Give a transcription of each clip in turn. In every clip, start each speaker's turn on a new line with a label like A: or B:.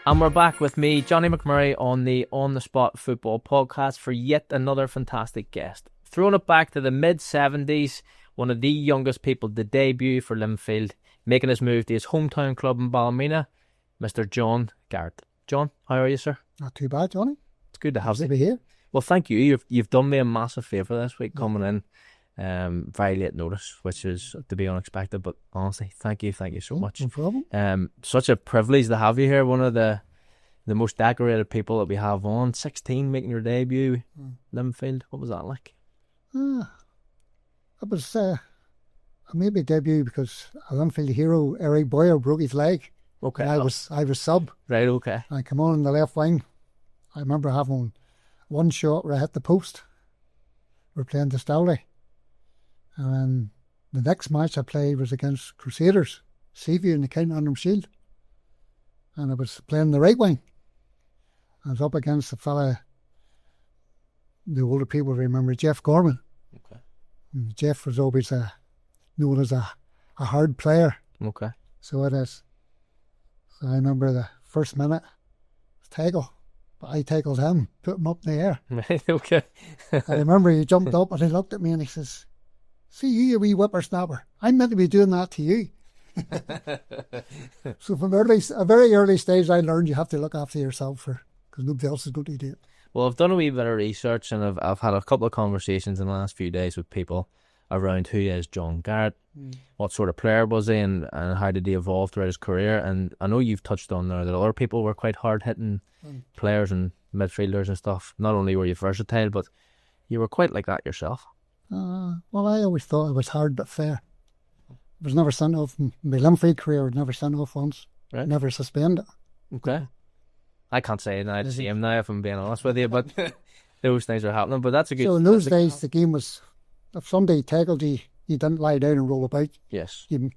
A: And we're back with me, Johnny McMurray, on the On the Spot Football Podcast for yet another fantastic guest. Throwing it back to the mid-70s, one of the youngest people to debut for Linfield, making his move to his hometown club in Ballymena, Mr. John Garett. John, how are you, sir?
B: Not too bad, Johnny.
A: It's good to have you.
B: To be here.
A: Well, thank you. You've done me a massive favour this week coming in. Very late notice, which is to be unexpected, but honestly, thank you so much.
B: No problem.
A: Such a privilege to have you here. One of the most decorated people that we have on. 16, making your debut, Linfield. What was that like?
B: It was I made my debut because a Linfield hero, Eric Boyer, broke his leg.
A: Okay,
B: and I was sub.
A: Right, okay.
B: I come on in the left wing. I remember having one shot where I hit the post. We're playing the Stowley. And the next match I played was against Crusaders, Seaview in the County Antrim Shield. And I was playing the right wing. I was up against a fella, the older people remember, Jeff Gorman.
A: Okay. And
B: Jeff was always known as a hard player.
A: Okay.
B: So it is. So I remember the first minute, tackle. But I tackled him, put him up in the air.
A: Right, okay.
B: I remember he jumped up and he looked at me and he says, "See you wee whippersnapper, I'm meant to be doing that to you." So from a very early stage I learned you have to look after yourself because nobody else is going to do it.
A: Well, I've done a wee bit of research and I've had a couple of conversations in the last few days with people around who is John Garett, what sort of player was he and how did he evolve throughout his career. And I know you've touched on there that other people were quite hard-hitting players and midfielders and stuff. Not only were you versatile, but you were quite like that yourself.
B: Well, I always thought it was hard but fair. I was never sent off. In my Linfield career, I was never sent off once. Right. Never suspended.
A: Okay. I can't say now the same now if I'm being honest with you, but those things are happening. But that's a good...
B: So in those days, the game was, if somebody tackled you, you didn't lie down and roll about.
A: Yes.
B: You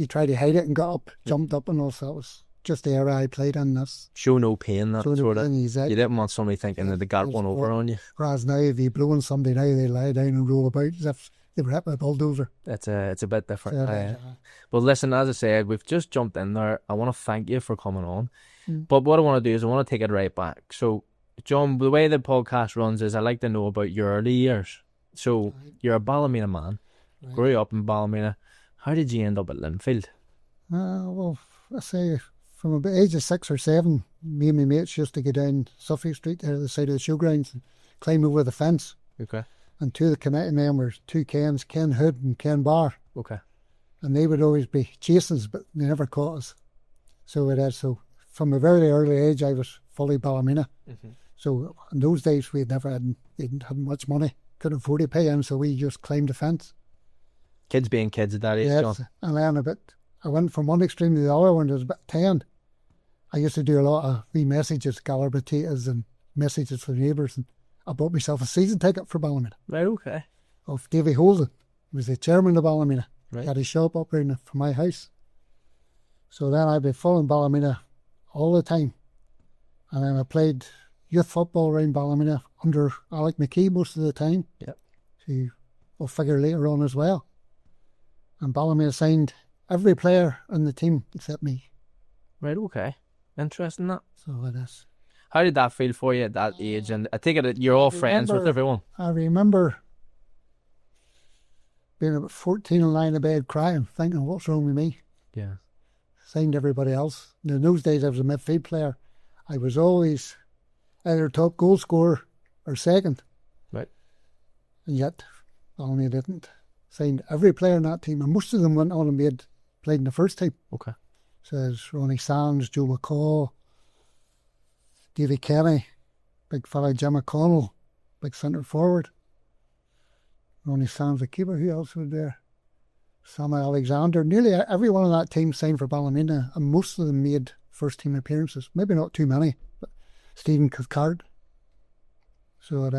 B: tried to hide it and got up, jumped up and all. So that was just the era I played in. This.
A: Show no pain, that sort of... You
B: exactly.
A: didn't want somebody thinking that they got one over on you.
B: Whereas now, if you blowing somebody now, they lie down and roll about as if they were hit by a bulldozer.
A: It's a bit different. But listen, as I said, we've just jumped in there. I want to thank you for coming on. But what I want to do is I want to take it right back. So, John, the way the podcast runs is I like to know about your early years. So, you're a Ballymena man, grew up in Ballymena. How did you end up at Linfield?
B: Well, I say from about the age of 6 or 7, me and my mates used to go down Suffolk Street there to the side of the Showgrounds and climb over the fence.
A: Okay.
B: And two of the committee members, two Kens, Ken Hood and Ken Barr.
A: Okay.
B: And they would always be chasing us, but they never caught us. So it is. So from a very early age, I was fully Ballymena. Mm-hmm. So in those days, we didn't have much money, couldn't afford to pay in, so we just climbed the fence.
A: Kids being kids at that age,
B: yes,
A: John.
B: And then I went from one extreme to the other when I was about 10. I used to do a lot of wee messages, Galler potatoes and messages for neighbours, and I bought myself a season ticket for Ballymena.
A: Right, okay.
B: Of Davy Holden, who was the chairman of Ballymena.
A: Right.
B: He had his shop up from my house. So then I'd be following Ballymena all the time. And then I played youth football around Ballymena under Alec McKee most of the time.
A: Yep.
B: Who we'll figure later on as well. And Ballymena signed every player in the team except me.
A: Right, okay. Interesting that.
B: So it is.
A: How did that feel for you at that age? And I take it you're all friends with everyone.
B: I remember being about 14 and lying in bed crying, thinking, what's wrong with me?
A: Yeah.
B: Signed everybody else. And in those days, I was a midfield player. I was always either top goal scorer or second.
A: Right.
B: And yet, Ballymena didn't. Signed every player in that team, and most of them went on and played in the first team.
A: Okay.
B: So there's Ronnie Sands, Joe McCall, Davy Kenny, big fella Jim McConnell, big centre forward. Ronnie Sands, the keeper. Who else was there? Samuel Alexander. Nearly everyone on that team signed for Ballymena, and most of them made first team appearances. Maybe not too many, but Stephen Cathcart. So it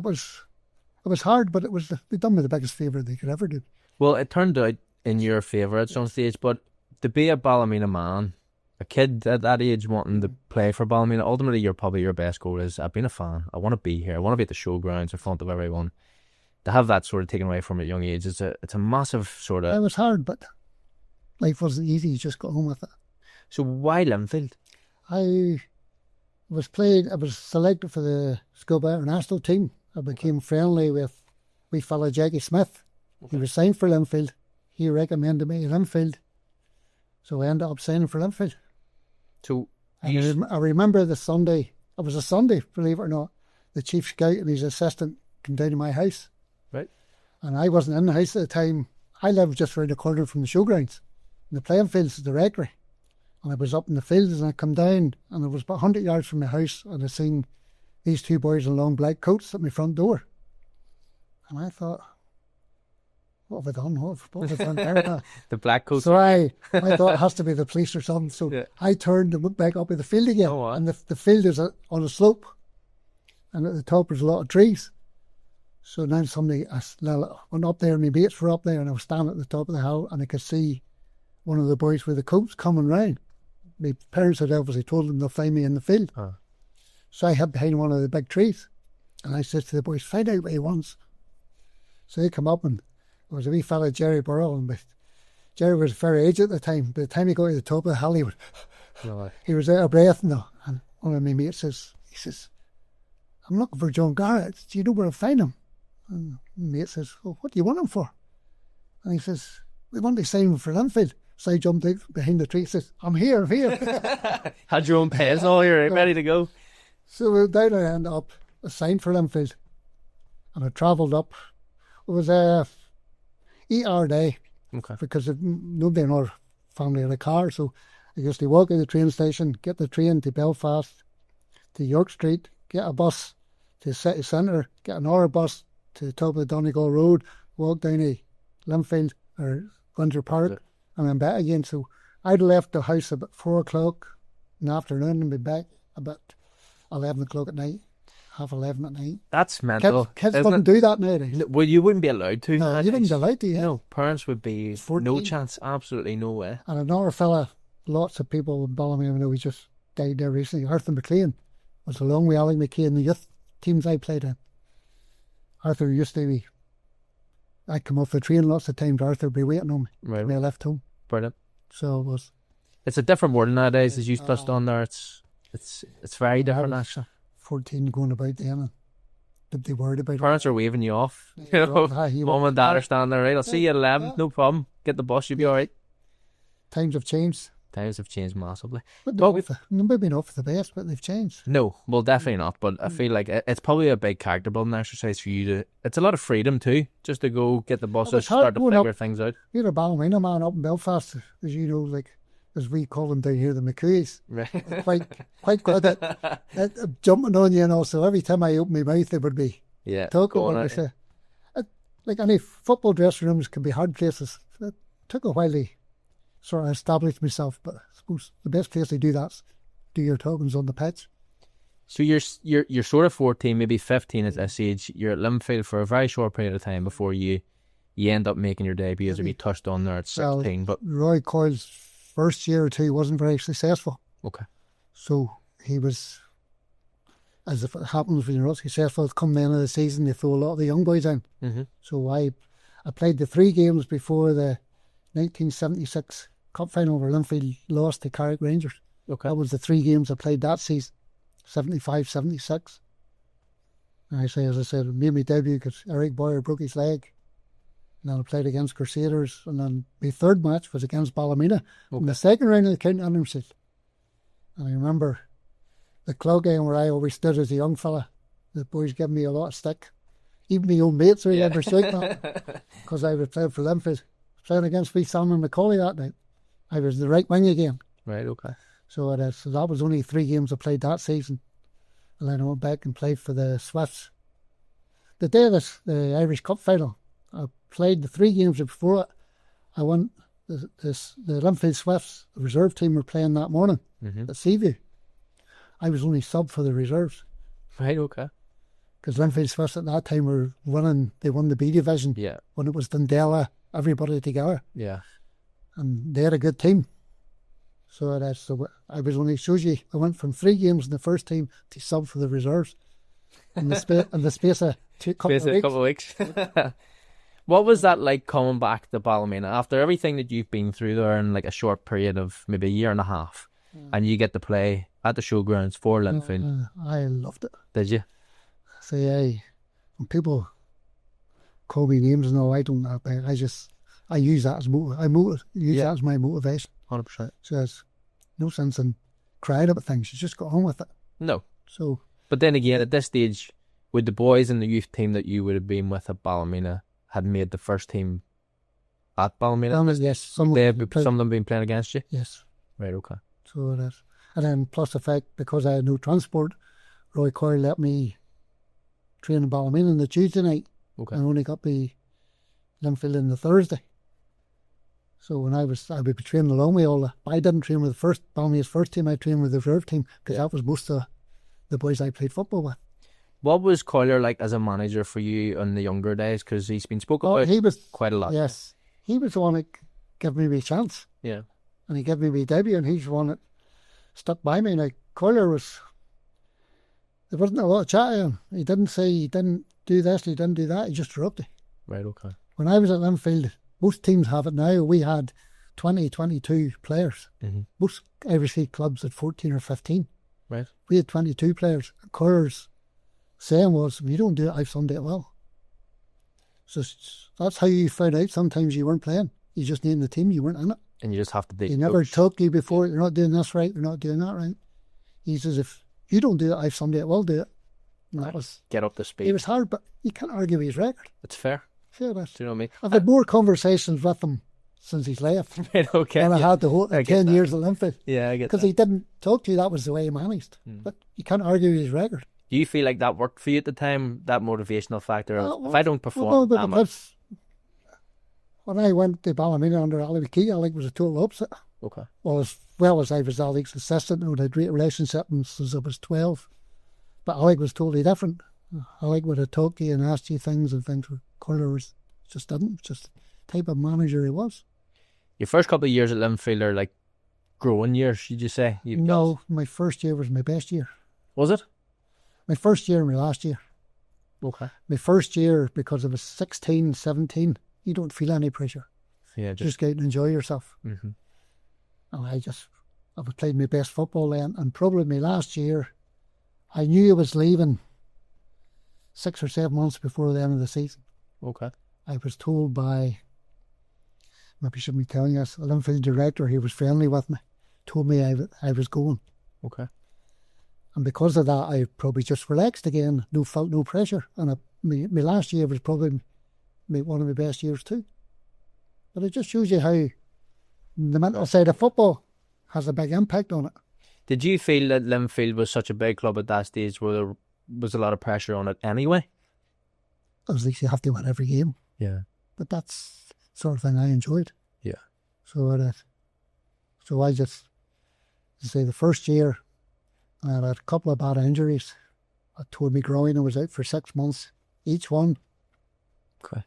B: was hard, but they done me the biggest favour they could ever do.
A: Well, it turned out in your favour at some stage, but to be a Ballymena man, a kid at that age wanting to play for Ballymena, ultimately your best goal is, I've been a fan, I want to be here, I want to be at the showgrounds in front of everyone. To have that sort of taken away from at a young age, it's a massive sort of...
B: It was hard, but life wasn't easy, you just got on with it.
A: So why Linfield?
B: I was selected for the schoolboy international team. I became friendly with wee fella Jackie Smith. He was signed for Linfield. He recommended me at Linfield. So I ended up signing for Linfield.
A: So
B: I remember the Sunday, it was a Sunday, believe it or not, the chief scout and his assistant came down to my house.
A: Right.
B: And I wasn't in the house at the time. I lived just around the corner from the Showgrounds. And the playing fields is the rectory. And I was up in the fields and I come down and it was about 100 yards from my house and I seen these two boys in long black coats at my front door. And I thought, what have I done? What have I done there?
A: The black coats.
B: So I thought it has to be the police or something. So yeah. I turned and went back up in the field again.
A: Oh,
B: and the field is on a slope. And at the top there's a lot of trees. So then I went up there and my mates were up there and I was standing at the top of the hill and I could see one of the boys with the coats coming round. My parents had obviously told them they'll find me in the field. So I hid behind one of the big trees and I said to the boys, find out what he wants. So they come up and there was a wee fella, Jerry Burrell, and Jerry was very aged at the time. By the time he got to the top of the hill, he was out of breath now. And one of my mates says, I'm looking for John Garrett. Do you know where to find him? And my mate says, well, what do you want him for? And he says, we want to sign him for Linfield. So I jumped out behind the tree and says, I'm here.
A: Had your own pace all here, ready to go.
B: So we down and ended up signed for Linfield. And I travelled up. It was a 8-hour day.
A: Okay.
B: Because nobody in our family had a car. So I used to walk out the train station, get the train to Belfast, to York Street, get a bus to the city centre, get another bus to the top of the Donegal Road, walk down to Linfield or Windsor Park, and then back again. So I'd left the house about 4 o'clock in the afternoon and be back about 11 o'clock at night, half 11 at night.
A: That's mental.
B: Kids wouldn't do that nowadays.
A: Well, you wouldn't be allowed to.
B: No, you wouldn't be allowed to, yeah.
A: No, parents would be
B: 14.
A: No chance, absolutely no way.
B: And another fella, lots of people in Ballymena know he just died there recently, Arthur McLean, was along with Alec McKay in the youth teams I played in. Arthur used to be, I'd come off the train lots of times, Arthur would be waiting on me when I left home.
A: Brilliant.
B: So it was.
A: It's a different world nowadays, as you touched on there. It's very different, actually.
B: 14 going about then and did they worried about
A: Parents are waving you off. You know, mum and dad are standing there, right? I'll see you at 11, no problem. Get the bus, you'll be alright.
B: Times have changed.
A: Times have changed massively.
B: Maybe not for the best, but they've changed.
A: No, well, definitely not. But I feel like it's probably a big character building exercise for you to. It's a lot of freedom too, just to go get the buses, start to figure things out.
B: You're a Ballymena man up in Belfast, as you know, like as we call them down here, the McCoys.
A: Right.
B: Quite good at jumping on you, and also every time I open my mouth, it would be talking about myself. Like any football dressing rooms can be hard places. It took a while to sort of establish myself, but I suppose the best place to do that's do your talkings on the pitch.
A: So you're sort of 14, maybe 15 at this age. You're at Linfield for a very short period of time before you end up making your debut, as we touched on there at 16. But
B: Roy Coyle's first year or two wasn't very successful.
A: Okay.
B: So he was, as if it happens when you're not successful, come the end of the season, they throw a lot of the young boys in.
A: Mm-hmm.
B: So I played the 3 games before the 1976 Cup final where Linfield lost to Carrick Rangers.
A: Okay.
B: That was the 3 games I played that season, 75, 76. And as I said, I made my debut because Eric Boyer broke his leg. And then I played against Crusaders. And then my third match was against Ballymena in the second round of the county championship. And I remember the club game where I always stood as a young fella. The boys gave me a lot of stick. Even my own mates remember saying that. Because I was playing for Linfield. Playing against wee Salmon Macaulay that night. I was the right wing again.
A: Right, okay.
B: So that was only 3 games I played that season. And then I went back and played for the Swifts. The day of the Irish Cup final, I played the 3 games before it. I won the Linfield Swifts, the reserve team were playing that morning at Seaview. I was only sub for the reserves.
A: Right, okay.
B: Because Linfield Swifts at that time were winning, they won the B division.
A: Yeah.
B: When it was Dundela, everybody together.
A: Yeah.
B: And they had a good team. So I was only, shows you, I went from 3 games in the first team to sub for the reserves in the space of a couple of weeks.
A: What was that like coming back to Ballymena after everything that you've been through there in like a short period of maybe a year and a half, and you get to play at the Showgrounds for Linfield.
B: I loved it.
A: Did you?
B: See, when people call me names, no, I don't know. I use that as that as my motivation.
A: 100%.
B: So there's no sense in crying about things. You just go on with it.
A: No.
B: So,
A: but then again, at this stage, would the boys in the youth team that you would have been with at Ballymena had made the first team at Ballymena?
B: Yes, some
A: of them been playing against you?
B: Yes.
A: Right, okay.
B: So it is. And then plus the fact, because I had no transport, Roy Coyle let me train in Ballymena on the Tuesday night.
A: Okay.
B: And only got me Linfield on the Thursday. So when I would be training along with all I didn't train with Ballymena's first team, I trained with the reserve team, because that was most of the boys I played football with.
A: What was Coyle like as a manager for you in the younger days? Because he's been spoken about
B: he was,
A: quite a lot.
B: Yes. He was the one that gave me a chance.
A: Yeah.
B: And he gave me my debut, and he's the one that stuck by me. Now, Coyle there wasn't a lot of chat to him. He didn't say he didn't do this, he didn't do that, he just interrupted.
A: Right, okay.
B: When I was at Linfield, most teams have it now, we had 20, 22 players.
A: Mm-hmm.
B: Most Irish League clubs had 14 or 15.
A: Right.
B: We had 22 players. Coyle's saying was, if you don't do it, I've Sunday it well. So that's how you found out sometimes you weren't playing. You just named the team, you weren't in it.
A: And you just have to be.
B: He never talked to you before, you're not doing this right, you're not doing that right. He says, if you don't do it, I've Sunday it will do it. And that was,
A: get up to speed.
B: It was hard, but you can't argue with his record.
A: It's fair.
B: Fair enough.
A: Do you know what I mean?
B: I've had more conversations with him since he's left
A: right, okay.
B: than I had the whole 10 years at Linfield.
A: Yeah, I get that.
B: Because he didn't talk to you, that was the way he managed. But you can't argue with his record.
A: Do you feel like that worked for you at the time, that motivational factor of, if I don't perform that much?
B: When I went to Ballymena under Ali McKee, Alec was a total opposite.
A: Okay.
B: Well, as well as I was Alec's assistant, and we had a great relationship since I was 12. But Alec was totally different. Alec would have talked to you and asked you things, and things where Coyle just didn't. Just the type of manager he was.
A: Your first couple of years at Linfield are like growing years, should you say?
B: No, my first year was my best year.
A: Was it?
B: My first year and my last year.
A: Okay. My
B: first year, because I was 16, 17, you don't feel any pressure.
A: Yeah,
B: just go out and enjoy yourself.
A: Mm-hmm.
B: And I played my best football then, and probably my last year, I knew I was leaving 6 or 7 months before the end of the season.
A: Okay.
B: I was told by, maybe I shouldn't be telling us, a Linfield director, he was friendly with me, told me I was going.
A: Okay.
B: And because of that, I probably just relaxed again, felt no pressure. And my last year was probably one of my best years too. But it just shows you how the mental side of football has a big impact on it.
A: Did you feel that Linfield was such a big club at that stage where there was a lot of pressure on it anyway?
B: At least you have to win every game.
A: Yeah.
B: But that's the sort of thing I enjoyed.
A: Yeah.
B: So I just say the first year, I had a couple of bad injuries. I tore my groin. I was out for 6 months, each one.
A: Okay.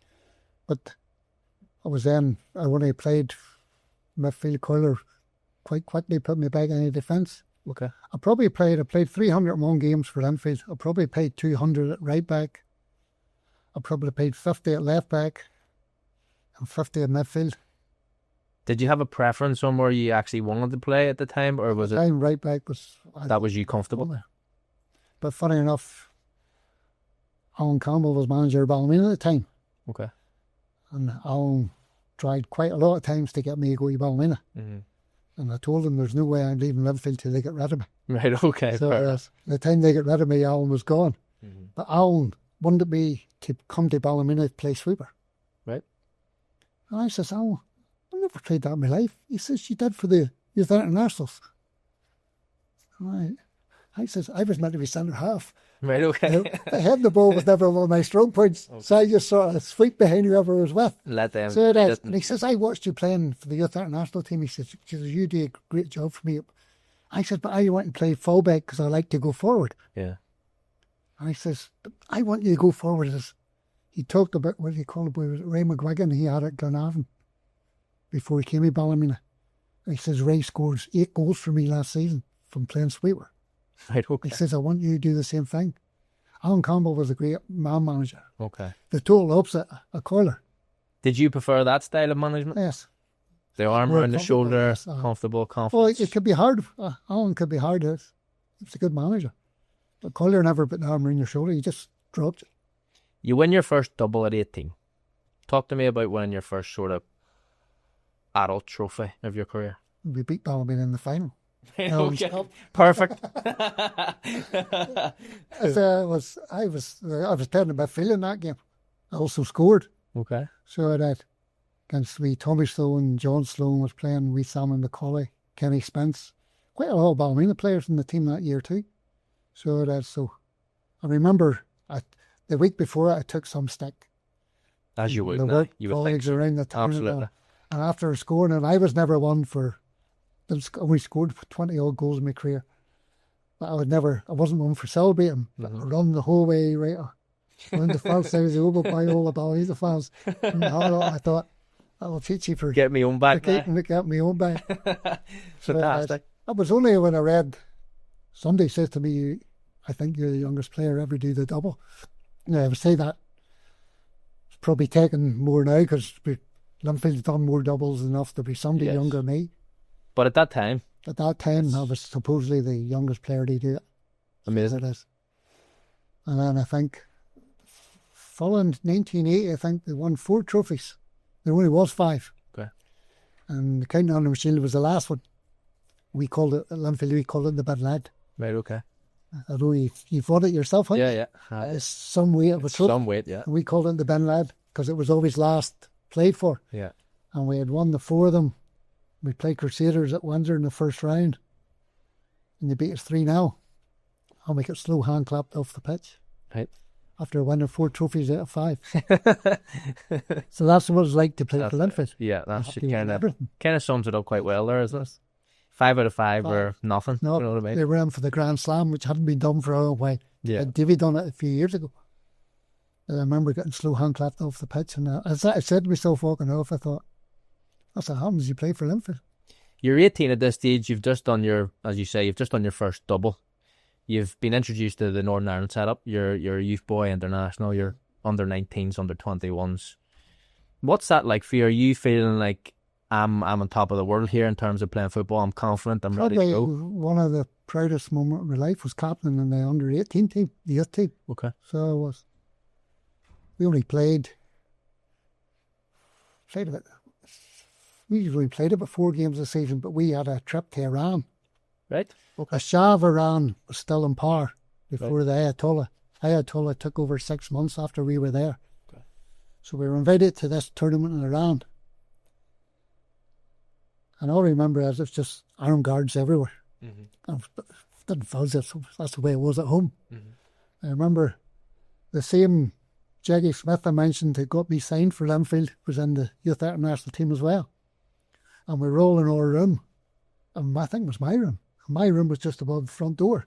B: But I only played midfield. Coyle quite quickly put me back in the defence.
A: Okay.
B: I played 301 games for Linfield. I probably played 200 at right back. I probably played 50 at left back and 50 at midfield.
A: Did you have a preference on where you actually wanted to play at the time, or was it?
B: Right back was.
A: That was you comfortable?
B: But funny enough, Alan Campbell was manager of Ballymena at the time.
A: Okay.
B: And Alan tried quite a lot of times to get me to go to Ballymena.
A: Mm-hmm.
B: And I told him there's no way I'm leaving Linfield till they get rid of me.
A: Right, okay.
B: So the time they get rid of me, Alan was gone.
A: Mm-hmm.
B: But Alan wanted me to come to Ballymena to play sweeper.
A: Right.
B: And I says, Alan, I've never played that in my life. He says, you did for the Youth Internationals. I says, I was meant to be centre half.
A: Right, okay.
B: The head of the ball was never one of my strong points. Okay. So I just sort of sweep behind whoever I was with.
A: Let them.
B: So it is. And he says, I watched you playing for the Youth International team. He says, you do a great job for me. I said, but I want to play fullback because I like to go forward.
A: Yeah.
B: And I says, but I want you to go forward. He talked about, what do you call it, was it Ray McGuigan he had at Glenavon before he came to Ballymena. And he says, Ray scores 8 goals for me last season from playing sweeper.
A: Right, okay.
B: He says, I want you to do the same thing. Alan Campbell was a great man manager.
A: Okay.
B: The total opposite, a Coyle.
A: Did you prefer that style of management?
B: Yes.
A: The arm around the shoulder, comfortable, confident.
B: Well, it could be hard. Alan could be hard. was a good manager. But Coyle never put an arm around your shoulder. He just dropped you.
A: You win your first double at 18. Talk to me about winning your first sort of adult trophy of your career.
B: We beat Ballymena in the final.
A: Okay. Perfect.
B: I was playing in midfield in that game. I also scored.
A: Okay.
B: So that against Tommy Sloan, John Sloan was playing, Simon McCauley, Kenny Spence, quite a lot of Ballymena players in the team that year too. So I remember the week before I took some stick.
A: As you would.
B: The work colleagues around the town.
A: Absolutely.
B: And after scoring, and I was never one for. I only scored 20 odd goals in my career. But I wasn't one for celebrating. I run the whole way right around the fence. I was over by all the Ballymena fans. And I thought, I will teach you for
A: get me own back.
B: Get me own back.
A: Fantastic.
B: It was only when I read somebody says to me, I think you're the youngest player ever do the double. I would say that it's probably taken more now because Linfield's done more doubles enough to be somebody younger than me.
A: But at that time,
B: I was supposedly the youngest player to do it.
A: Amazing.
B: It is. And then I think, following 1980, I think they won 4 trophies. There only was 5.
A: Okay.
B: And the County Honour Shield was the last one. We called it, at Linfield, we called it the Bad Lad.
A: Right, okay.
B: Although you've won it yourself, huh?
A: Yeah.
B: It's some weight of a trophy.
A: Some weight, yeah.
B: And we called it the Ben Lad because it was always last played for.
A: Yeah.
B: And we had won the 4 of them. We played Crusaders at Windsor in the first round. And they beat us 3-0. And we got slow hand clapped off the pitch.
A: Right.
B: After winning 4 trophies out of 5. So that's what it's like to play for Linfield.
A: Yeah, that's kind of sums it up quite well there, isn't it? 5 out of 5 or nothing.
B: No,
A: you know what I mean?
B: They were in for the Grand Slam, which hadn't been done for a while.
A: Yeah.
B: Davy done it a few years ago. And I remember getting slow hand clapped off the pitch. And I said to myself walking off, I thought, that's what happens, you play for Linfield.
A: You're 18 at this stage. You've just done your first double. You've been introduced to the Northern Ireland setup. You're a youth boy international. You're under 19s, under 21s. What's that like for you? Are you feeling like I'm on top of the world here in terms of playing football? I'm confident. I'm ready to go.
B: One of the proudest moments of my life was captain in the under 18 team, the youth team.
A: Okay.
B: So I was. We only played a bit. We usually played about 4 games a season, but we had a trip to Iran.
A: Right. Okay.
B: The Shah of Iran was still in power before the Ayatollah. Ayatollah took over 6 months after we were there. Okay. So we were invited to this tournament in Iran. And all I remember is it's just armed guards everywhere. Mm-hmm. I didn't feel that's the way it was at home. Mm-hmm. I remember the same Jackie Smith I mentioned who got me signed for Linfield was in the youth international team as well. And we were all in our room. And I think it was my room. My room was just above the front door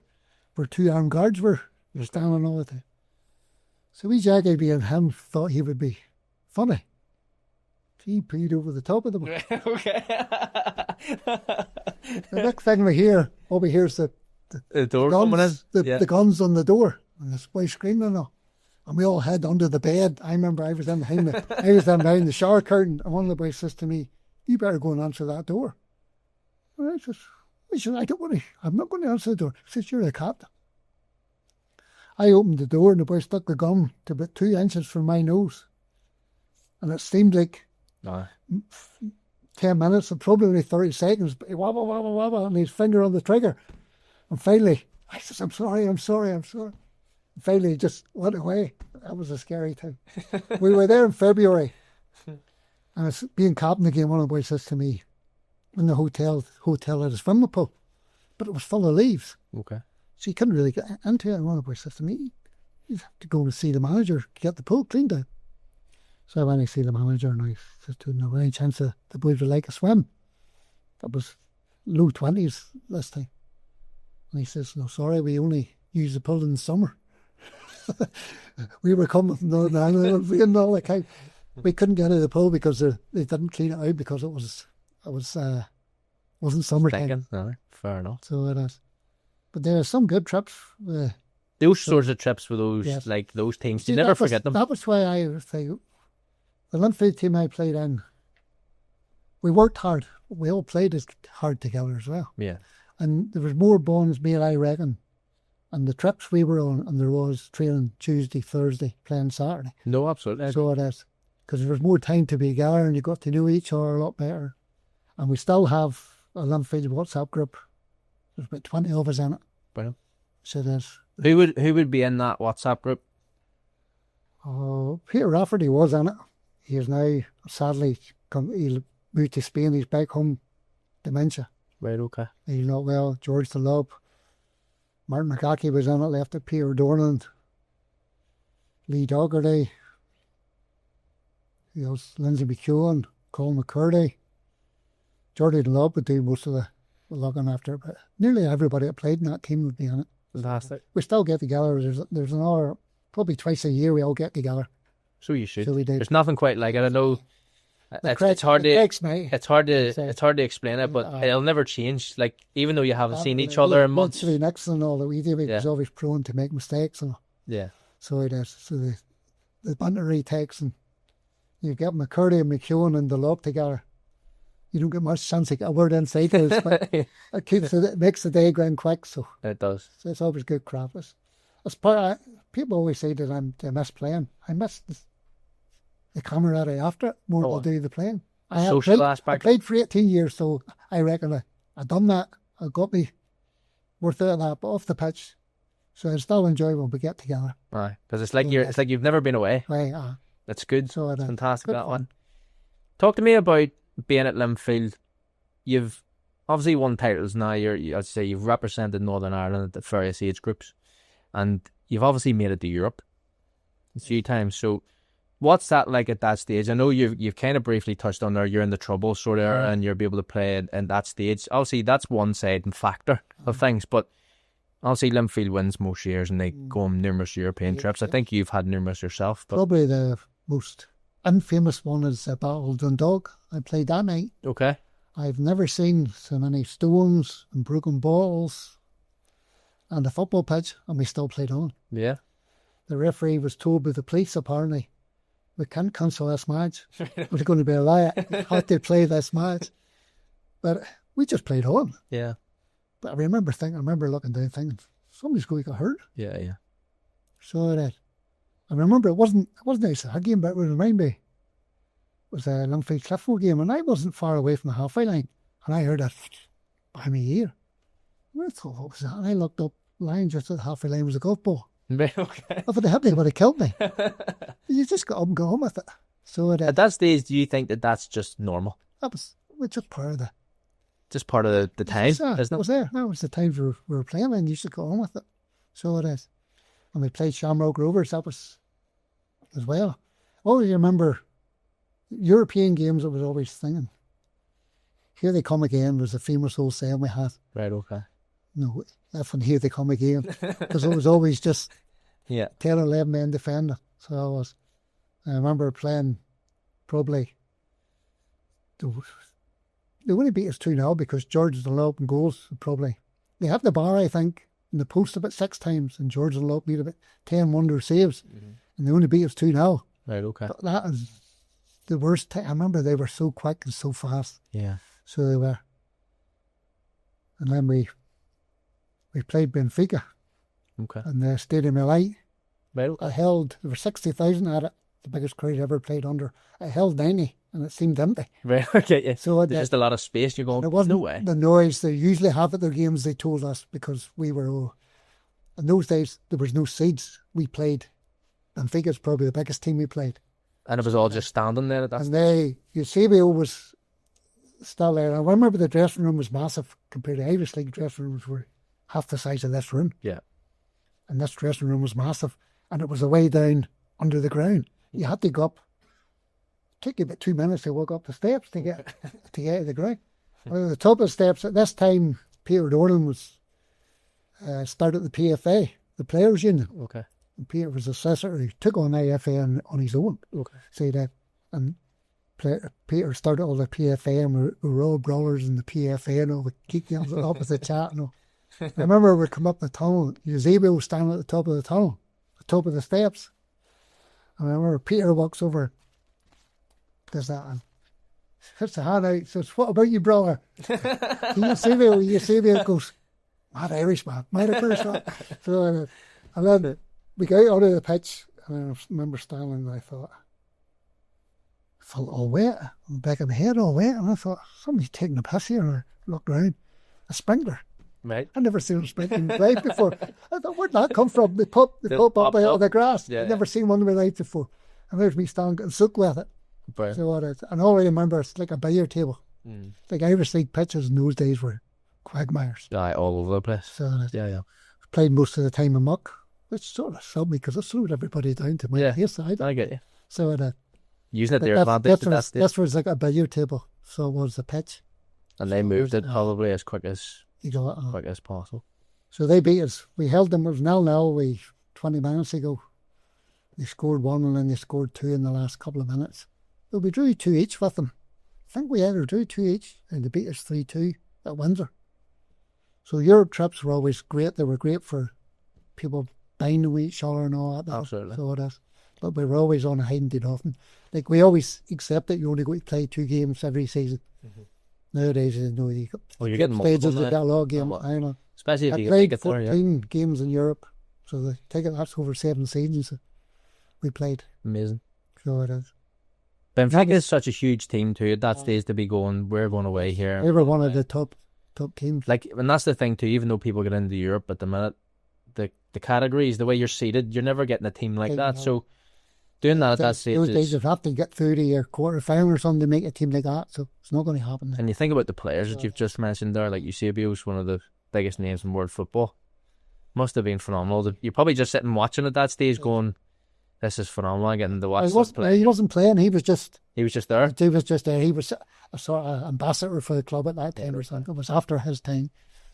B: where 2 armed guards were standing all the time. So we Jackie being him thought he would be funny. He peed over the top of them.
A: Okay.
B: The next thing we hear is the
A: door coming in.
B: The guns on the door. And this boy screaming and all. And we all hid under the bed. I remember I was in behind the shower curtain, and one of the boys says to me, "You better go and answer that door." And I said, I'm not going to answer the door. He says, "You're the captain." I opened the door and the boy stuck the gun to about 2 inches from my nose. And it seemed like 10 minutes and probably only 30 seconds, but he wabba, wabba, wabba, and his finger on the trigger. And finally, I said, I'm sorry. And finally, he just went away. That was a scary time. We were there in February. And it's being captain again, one of the boys says to me, in the hotel at his swimming pool, but it was full of leaves.
A: Okay.
B: So you couldn't really get into it. And one of the boys says to me, you have to go and see the manager, get the pool cleaned out. So I went to see the manager and I said to him, no, any chance the boys would like a swim? That was low 20s this time. And he says, no, sorry, we only use the pool in the summer. We were coming from Northern Ireland and all that kind. We couldn't get out of the pool because they didn't clean it out because it wasn't summertime.
A: No, fair enough.
B: So it is. But there are some good trips.
A: Those sorts of trips with those like those teams, you never forget them.
B: That was why I think the Linfield team I played in, we worked hard. We all played as hard together as well.
A: Yeah.
B: And there was more bonds made, I reckon, And the trips we were on, and there was training Tuesday, Thursday, playing Saturday.
A: No, absolutely.
B: So it is. Because there was more time to be together and you got to know each other a lot better. And we still have a Linfield WhatsApp group. There's about 20 of us in it.
A: Brilliant.
B: So there's...
A: Who would be in that WhatsApp group?
B: Oh, Peter Rafferty was in it. He is now, sadly, he moved to Spain. He's back home, dementia.
A: Right, okay.
B: He's not well. George the Lob. Martin McCarthy was in it, left it. Peter Dorland. Lee Dougherty. Who else? Lindsay McEwen. Colin McCurdy. Geordie the Lob would do most of the looking after, but nearly everybody that played in that team would be in it.
A: Fantastic.
B: We still get together. There's another, probably twice a year we all get together.
A: So you should.
B: So we do.
A: There's nothing quite like it. I know it's hard to explain it, but it'll never change. Like, even though you haven't seen each other in months.
B: Monthly next and all that we do, because always prone to make mistakes and
A: yeah.
B: So it is. So the banter takes, and you get McCurdy and McEwen and the Lob together. You don't get much chance to get a word in cycles, but it makes the day go in quick. So
A: it does.
B: So it's always good crap. It's part. People always say that I miss playing. I miss the camaraderie after it more than I do the playing.
A: Social aspect.
B: I played for 18 years, so I reckon I done that. I got me worth out of that, but off the pitch. So I still enjoy when we get together.
A: Right, because it's like you've never been away.
B: Right.
A: That's good.
B: So
A: it's fantastic, that
B: fun.
A: one. Talk to me about being at Linfield. You've obviously won titles now. I'd say you've represented Northern Ireland at the various age groups, and you've obviously made it to Europe a few times. So what's that like at that stage? I know you've kind of briefly touched on there. You're in the trouble sort of, and you'll be able to play at that stage. Obviously, that's one side and factor of things, but obviously Linfield wins most years, and they go on numerous European trips. I think you've had numerous yourself. But
B: probably the most infamous one is Battle of Dundalk. I played that night.
A: Okay.
B: I've never seen so many stones and broken balls and a football pitch, and we still played on.
A: Yeah.
B: The referee was told by the police, apparently, we can't cancel this match. We're going to be a riot. We have to play this match. But we just played on.
A: Yeah.
B: But I remember looking down thinking, somebody's going to get hurt.
A: Yeah, yeah.
B: So I remember it wasn't a game, but it would remind me. It was a Linfield Clifford game, and I wasn't far away from the halfway line, and I heard that by my ear. I thought, what was that? And I looked up, line just at the halfway line was a golf ball.
A: Okay.
B: If it had hit me, it would have killed me. You just got up and go on with it. So
A: at that stage, do you think that that's just normal?
B: That was just part of
A: the time, isn't it?
B: It was there. That was the times we were playing, and you just go on with it. So it is. When we played Shamrock Rovers, that was as well. I always remember European games. I was always thinking, "Here they come again" was the famous old saying we had.
A: Right. Okay.
B: No, effing here they come again, because it was always just 10 or 11 men defending. So I remember playing probably. They only beat us 2-0 because George the Lob and goals probably. They had the bar, I think, in the post about 6 times, and George the Lob made about 10 wonder saves, and they only beat us 2-0.
A: Right, okay.
B: But that is the worst time. I remember they were so quick and so fast.
A: Yeah.
B: So they were. And then we played Benfica.
A: Okay.
B: In the Stadium of Light.
A: Right, okay.
B: There were 60,000 at it, the biggest crowd ever played under. I held 90. And it seemed empty.
A: Right, okay, yeah.
B: So
A: there's just a lot of space. You're going,
B: it wasn't
A: no way.
B: The noise they usually have at their games, they told us, because we were, in those days, there was no seats. We played, Benfica's probably the biggest team we played.
A: And it was all just standing there at that
B: And Eusebio was still there. I remember the dressing room was massive compared to Irish League dressing rooms were half the size of this room.
A: Yeah.
B: And this dressing room was massive. And it was away down under the ground. You had to go up. Took you about 2 minutes to walk up the steps to get to the ground. Well, at the top of the steps at this time, Peter Dorland was started the PFA, the Players Union.
A: Okay.
B: And Peter was a solicitor. He took on IFA on his own.
A: Okay.
B: Say that, and Peter started all the PFA, and we were all brothers in the PFA, and all the kicking up with the chat and all. I remember we come up the tunnel. Eusebio was standing at the top of the tunnel, the top of the steps. And I remember Peter walks over. Does that and puts the hand out, says, "What about you, brother?" Eusebio goes, mad Irishman, mad Irishman. So, and then we got out of the pitch, and I remember standing and I thought, I felt all wet, the back of my head all wet, and I thought, somebody's taking a piss here, and I looked around, a sprinkler.
A: Right.
B: I'd never seen a sprinkler in my life before. I thought, where'd that come from? They pop up out of the grass.
A: Yeah,
B: I'd never seen one in my life before. And there's me standing getting soaked with it.
A: Brilliant.
B: So and all I remember, it's like a billiard table. Like Irish League pitches in those days were quagmires.
A: Aye, all over the place.
B: So
A: Yeah.
B: played most of the time in muck, which sort of subbed me because it slowed everybody down to my pace side.
A: I get you.
B: So
A: Using it to your advantage.
B: This was like a billiard table, so it was the pitch.
A: And they moved it probably as quick as possible.
B: So they beat us. We held them. It was 0-0. 20 minutes ago. They scored one and then they scored two in the last couple of minutes. So we drew 2 each with them. I think we either drew 2 each and they beat us 3-2 at Windsor. So Europe trips were always great. They were great for people binding with each other and all that.
A: Absolutely.
B: So it is. But we were always on a hiding to nothing. Like we always accept that you only go to play 2 games every season. Nowadays, you know,
A: you're getting
B: stages
A: multiple
B: of that long game.
A: now.
B: I know.
A: Especially if
B: I
A: you
B: played
A: get there,
B: 14 games in Europe. So the ticket, that's over 7 seasons we played.
A: Amazing.
B: So it is.
A: Benfica is such a huge team too. At that stage to be going, we're going away here.
B: They were one of the top teams.
A: Like, and that's the thing too. Even though people get into Europe at the minute, the categories, the way you're seated, you're never getting a team like that. So doing that at that stage,
B: those days you have to get through to your quarter-final or something to make a team like that. So it's not going to happen.
A: And you think about the players that you've just mentioned there, like Eusebio's one of the biggest names in world football. Must have been phenomenal. You're probably just sitting watching at that stage, going, "This is phenomenal." Getting to watch.
B: He wasn't playing. He was just
A: there.
B: He was just there. He was a sort of ambassador for the club at that time or something. It was after his time.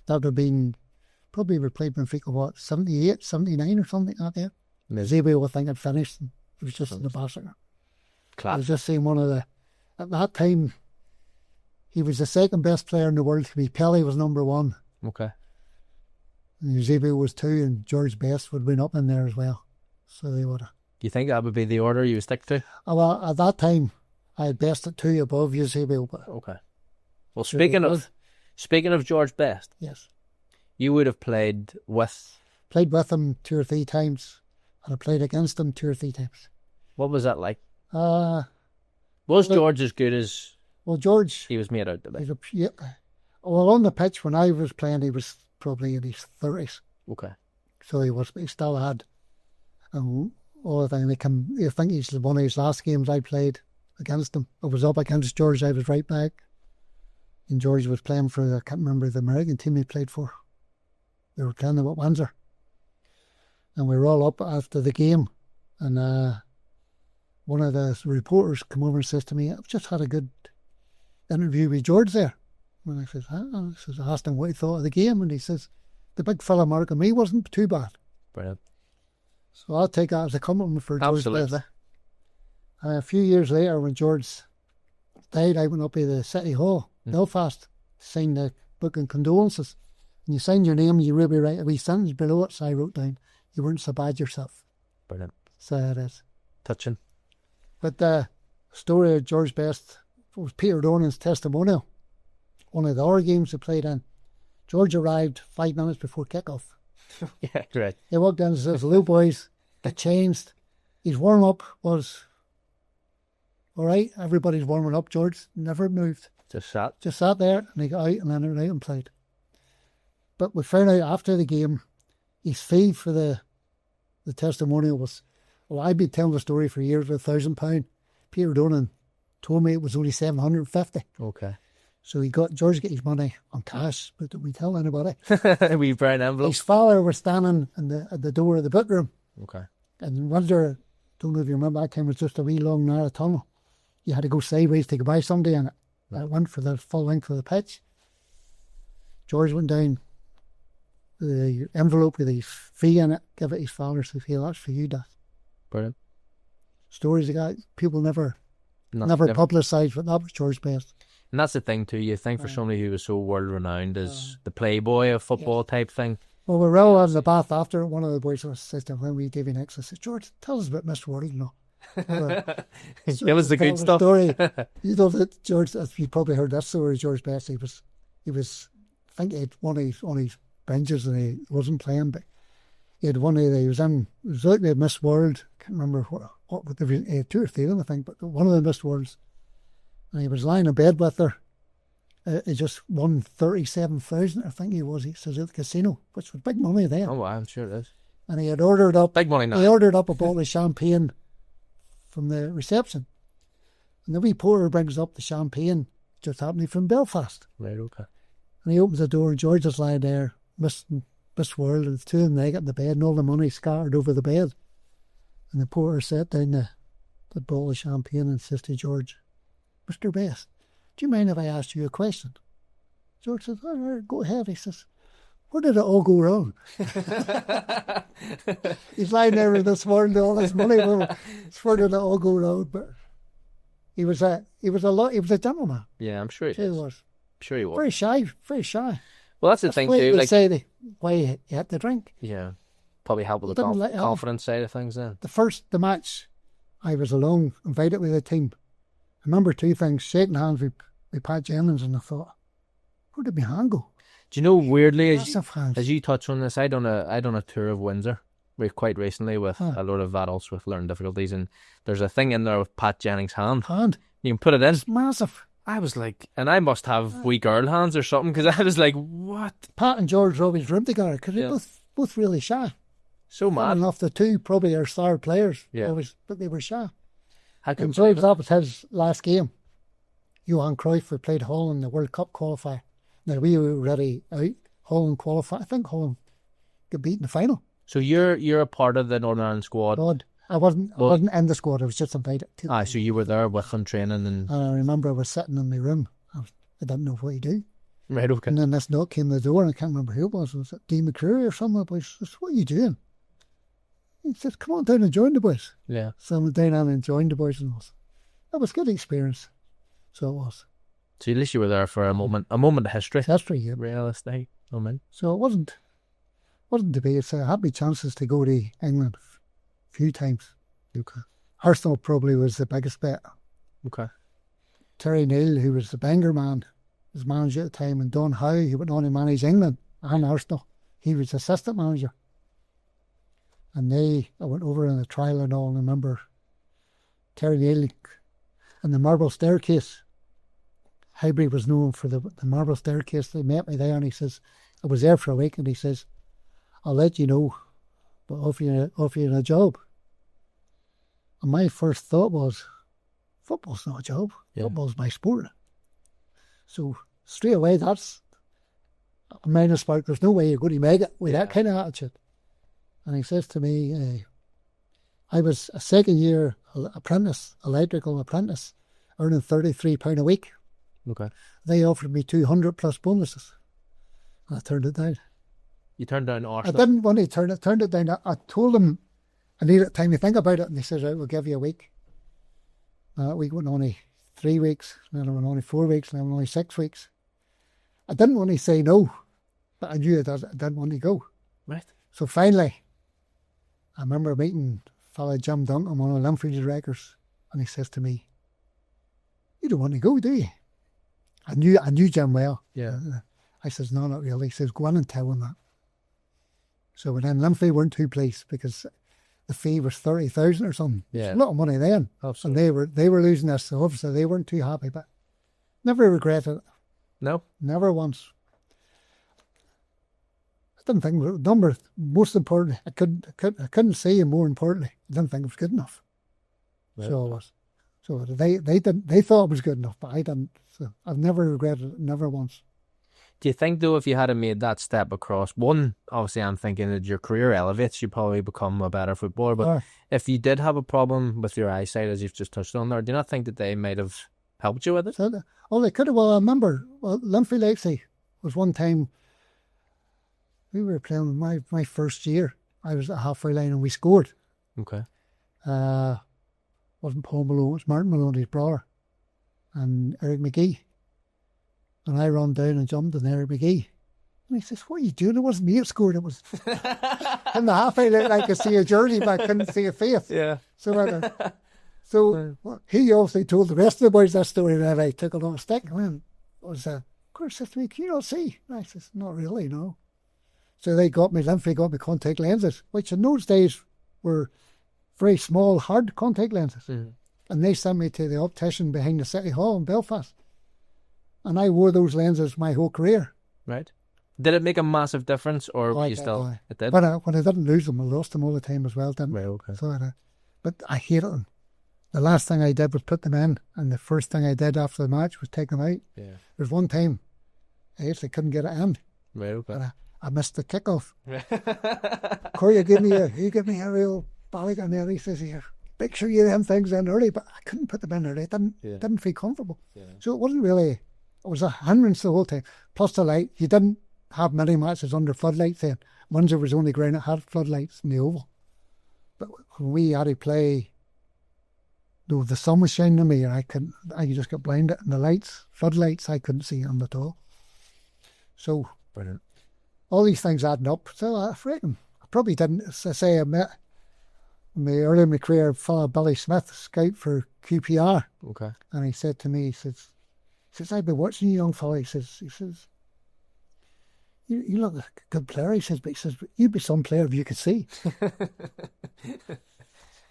B: That would have been probably we played Benfica 78, 79 or something like that. Eusebio, I think, had finished. And he was just an ambassador.
A: Class.
B: I was just saying at that time, he was the second best player in the world to me. Pele was number 1.
A: Okay.
B: And Eusebio was 2, and George Best would have been up in there as well. So they would have.
A: Do you think that would be the order you would stick to?
B: Well, at that time, I had Best at 2 above Eusebio. But
A: okay. Well, speaking of George Best,
B: yes,
A: you would have played with
B: him 2 or 3 times, and I played against him 2 or 3 times.
A: What was that like?
B: Was
A: George as good as?
B: Well, George,
A: he was made out to be.
B: Well, on the pitch when I was playing, he was probably in his 30s.
A: Okay.
B: So he still had all the time. I think he's one of his last games I played against him. I was up against George. I was right back, and George was playing for I can't remember the American team he played for. They were playing them at Windsor, and we were all up after the game, and one of the reporters came over and says to me, "I've just had a good interview with George there." And I says, I asked him what he thought of the game, and he says, "The big fella marking me wasn't too bad."
A: Brilliant.
B: So I'll take that as a compliment for George.
A: Absolutely.
B: A few years later, when George died, I went up to the City Hall, Belfast, signed the book and condolences. And you sign your name, you really write a wee sentence below it. So I wrote down, "You weren't so bad yourself."
A: Brilliant.
B: So it is.
A: Touching.
B: But the story of George Best was Peter Dornan's Testimonial. One of the other games he played in. George arrived 5 minutes before kickoff.
A: Yeah, great.
B: He walked in and says, "Hello, boys." They changed. His warm-up was, all right, everybody's warming up. George never moved.
A: Just sat
B: there, and he got out and then went out and played. But we found out after the game, his fee for the testimonial was, well, I'd been telling the story for years with £1,000. Peter Dornan told me it was only 750.
A: Okay.
B: So George got his money on cash, but didn't we tell anybody?
A: We brown envelope.
B: His father was standing at the door of the book room.
A: Okay.
B: And Windsor, don't know if you remember, that time was just a wee long narrow tunnel. You had to go sideways to go by somebody in it. That went for the full length of the pitch. George went down the envelope with his fee in it, give it his father, says, "Hey, that's for you, Dad."
A: Brilliant.
B: Stories like that, people never publicised, but that was George Best.
A: And that's the thing too, you think for somebody who was so world renowned as the playboy of football type thing.
B: Well, we were all in the bath after. One of the boys says to him, when we gave you next, I said, "George, tell us about Mr. World, you know."
A: Give us the good stuff.
B: Story. You know that George, you probably heard that story of George Best. He was I think he had one of his benches and he wasn't playing, but he had one of the, it was like the Miss World, I can't remember what he had 2 or 3 of them, I think, but one of the Miss Worlds, and he was lying in bed with her. He just won 37,000, I think he says, at the casino, which was big money then.
A: Oh, wow, I'm sure it is.
B: And he had ordered up
A: big money now.
B: He ordered up a bottle of champagne from the reception, and the wee porter brings up the champagne, just happening from Belfast.
A: Right, okay.
B: And he opens the door, and George is lying there, Miss World, and the 2 of them, they get in the bed, and all the money scattered over the bed. And the porter set down the bottle of champagne and says to George, "Mr. Best, do you mind if I ask you a question?" George says, "All right, go ahead." He says, "Where did it all go wrong?" He's lying there with this world, all this money. Where did it all go wrong? But he was a gentleman.
A: Yeah, I'm sure
B: he was.
A: I'm sure he was.
B: Very shy, very shy.
A: Well, that's the thing too.
B: Like, say why he had to drink.
A: Yeah, probably help with the confidence side of things then.
B: The match, I was alone, invited with the team. I remember 2 things: shaking hands with Pat Jennings, and I thought, where did my hand go?
A: Do you know, weirdly,
B: as
A: you touch on this, I done a tour of Windsor quite recently with a lot of adults with learning difficulties, and there's a thing in there with Pat Jennings' hand. You can put it in.
B: It's massive.
A: I was like, and I must have wee girl hands or something, because I was like, what?
B: Pat and George always roomed together, because they're both really shy.
A: So mad.
B: Enough, the 2 probably are star players, always, but they were shy. And so that was his last game. Johan Cruyff, we played Holland in the World Cup qualifier. Now we were already out. Holland qualified. I think Holland got beat in the final.
A: So you're a part of the Northern Ireland squad.
B: I wasn't in the squad. I was just invited.
A: So you were there with them training, and I
B: remember I was sitting in my room. I didn't know what to do.
A: Right, okay.
B: And then this knock came to the door, and I can't remember who it was. Was it Dean McCreary or something? He says, "What are you doing?" He says, "Come on down and join the boys."
A: Yeah.
B: So I went down and joined the boys, and it was a good experience. So it was.
A: So at least you were there for a moment of history.
B: History, yeah.
A: Realistic. Oh man.
B: So it wasn't to be. It's I had my chances to go to England a few times.
A: Okay.
B: Arsenal probably was the biggest bet.
A: Okay.
B: Terry Neal, who was the Bangor man, was manager at the time, and Don Howe, who went on to manage England and Arsenal, he was assistant manager. And I went over in the trial and all, and I remember Terry Neal and the Marble Staircase. Highbury was known for the Marble Staircase. They met me there, and he says, I was there for a week, and he says, "I'll let you know, but offer you a job." And my first thought was, football's not a job. Yeah. Football's my sport. So straight away, that's a minus spark. There's no way you're going to make it with that kind of attitude. And he says to me, I was a second year apprentice, electrical apprentice, earning £33 a week.
A: Okay.
B: They offered me 200 plus bonuses. And I turned it down.
A: You turned down Arsenal?
B: I didn't want to turned it down. I told them I needed time to think about it, and they said, "Right, we'll give you a week." That week went only 3 weeks, then it went only 4 weeks, then it went only 6 weeks. I didn't want to say no, but I knew I didn't want to go.
A: Right.
B: So finally, I remember meeting fellow Jim Duncan, one of Linfield directors, and he says to me, "You don't want to go, do you?" I knew Jim well.
A: Yeah.
B: I says, "No, not really." He says, "Go on and tell him that." So then Linfield weren't too pleased because the fee was 30,000 or something.
A: Yeah.
B: It's a lot of money then.
A: Absolutely.
B: And they were losing this, so obviously they weren't too happy, but never regretted it.
A: No?
B: Never once. I didn't think the number, most important, I couldn't say, and more importantly, I didn't think it was good enough. Right. So it was. So they thought it was good enough, but I didn't. So I've never regretted it, never once.
A: Do you think, though, if you had made that step across, one, obviously I'm thinking that your career elevates, you probably become a better footballer, but if you did have a problem with your eyesight, as you've just touched on there, do you not think that they might have helped you with it?
B: Oh, they could have. Well, I remember, Linfield actually was one time, we were playing my first year. I was at halfway line and we scored.
A: Okay.
B: Wasn't Paul Malone, it was Martin Malone, his brother, and Eric McGee. And I ran down and jumped on Eric McGee. And he says, "What are you doing?" It wasn't me that scored, it was in the halfway line. I could see a jersey, but I couldn't see a face.
A: Yeah.
B: So he obviously told the rest of the boys that story, and I took it on a stick. And of course, said to me, "Can you not see?" And I says, "Not really, no." So Linfield got me contact lenses, which in those days were very small, hard contact lenses. And they sent me to the optician behind the City Hall in Belfast. And I wore those lenses my whole career.
A: Right. Did it make a massive difference, or
B: It
A: did?
B: But when I didn't lose them, I lost them all the time as well.
A: Right, okay.
B: So but I hated them. The last thing I did was put them in, and the first thing I did after the match was take them out.
A: Yeah.
B: There was one time I actually couldn't get it in.
A: Right, okay.
B: But I missed the kickoff. Coyle gave me a real bollock on there. He says, "Here, make sure you get them things in early," but I couldn't put them in early. It didn't feel comfortable. Yeah. So it wasn't really, it was a hindrance the whole time. Plus the light, you didn't have many matches under floodlights then. Windsor was the only ground that had floodlights in the Oval. But when we had to play, though the sun was shining on me, and I just got blinded. And the lights, floodlights, I couldn't see them at all. So,
A: brilliant.
B: All these things adding up. So I reckon I probably didn't. As I say, I met early in my career, a fellow Billy Smith, scout for QPR.
A: Okay.
B: And he said to me, he says, "I've been watching you, young fella." He says, you look like a good player. He says, "You'd be some player if you could see."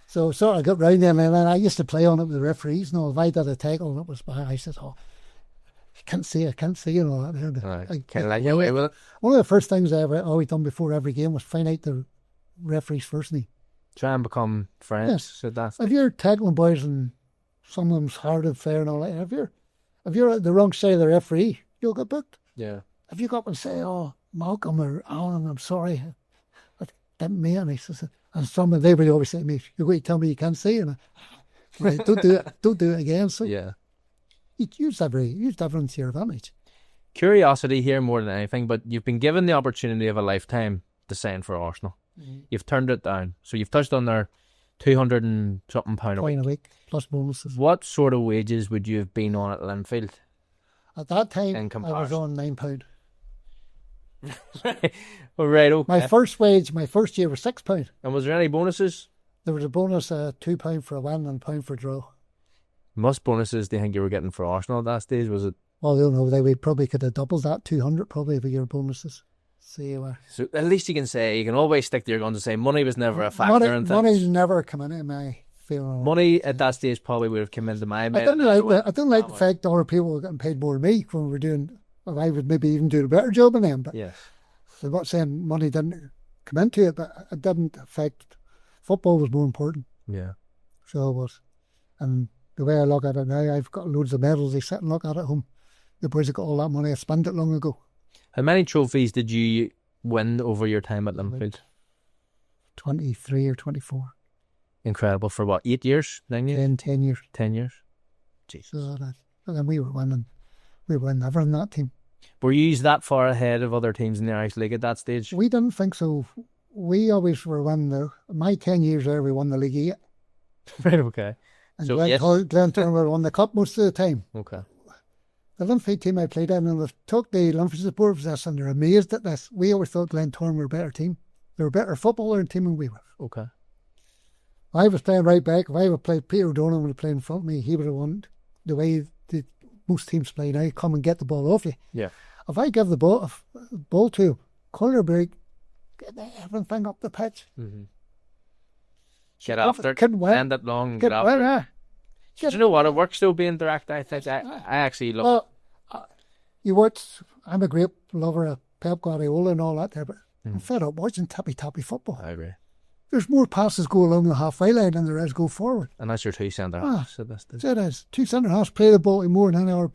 B: So sort of got round there, and then I used to play on it with the referees. If I did a tackle and it was behind, I said, "Oh, I can't see, and all that."
A: Right. Can I let you away with it?
B: One of the first things I always done before every game was find out the referee's first name.
A: Try and become friends.
B: Yes.
A: So that's
B: if you're tackling boys and some of them's hard and fair and all that, if you're at the wrong side of the referee, you'll get booked.
A: Yeah.
B: If you go up and say, "Oh, Malcolm or Alan, I'm sorry, I didn't mean," and he says, and they would always say to me, "You're going to tell me you can't see," and don't do it again. So
A: yeah,
B: you use everything to your advantage.
A: Curiosity here more than anything, but you've been given the opportunity of a lifetime to sign for Arsenal. You've turned it down, so you've touched on their £200 and something a week
B: plus bonuses.
A: What sort of wages would you have been on at Linfield?
B: At that time, I was on £9.
A: Right, okay.
B: My first wage, my first year was £6.
A: And was there any bonuses?
B: There was a bonus, £2 for a win and £1 for a draw.
A: Most bonuses do you think you were getting for Arsenal at that stage? Was it?
B: Well, I don't know. We probably could have doubled that, 200 probably for your bonuses. So
A: at least you can always stick to your guns and say money was never a factor.
B: Money's never come into my feeling.
A: Money at that stage probably would have come into my mind.
B: I don't like the fact other people were getting paid more than me when we're doing. Well, I would maybe even do a better job than them. But
A: yes.
B: So I'm not saying money didn't come into it, but it didn't affect. Football was more important.
A: Yeah.
B: So it was. And the way I look at it now, I've got loads of medals. They sit and look at it at home. The boys have got all that money. I spent it long ago.
A: How many trophies did you win over your time at Linfield?
B: 23 or 24.
A: Incredible. For what, 8 years? 9 years?
B: 10 years.
A: 10 years.
B: Jesus. So then we were winning. We were never in that team.
A: Were you that far ahead of other teams in the Irish League at that stage?
B: We didn't think so. We always were winning my 10 years there, we won the league 8.
A: Right, okay.
B: And so, Glentoran won the cup most of the time.
A: Okay.
B: The Linfield team I played in, and they've took the Linfield supporters this, and they're amazed at this. We always thought Glentoran were a better team. They were a better footballer team than we were.
A: Okay.
B: I was playing right back. If I would play Peter O'Donnell would play in front of me, he would have won the way most teams play now. Come and get the ball off you.
A: Yeah.
B: If I give the ball to him, Coyle break, get everything up the pitch.
A: Mm-hmm. Get after it, send it long, get after it. Do you know what? It works though, being direct. I think I actually love
B: you watch. I'm a great lover of Pep Guardiola and all that there, but I'm fed up watching tappy football.
A: I agree.
B: There's more passes go along the halfway line than there is go forward.
A: And that's your two centre halves.
B: So it is. Two centre halves play the ball more than any other.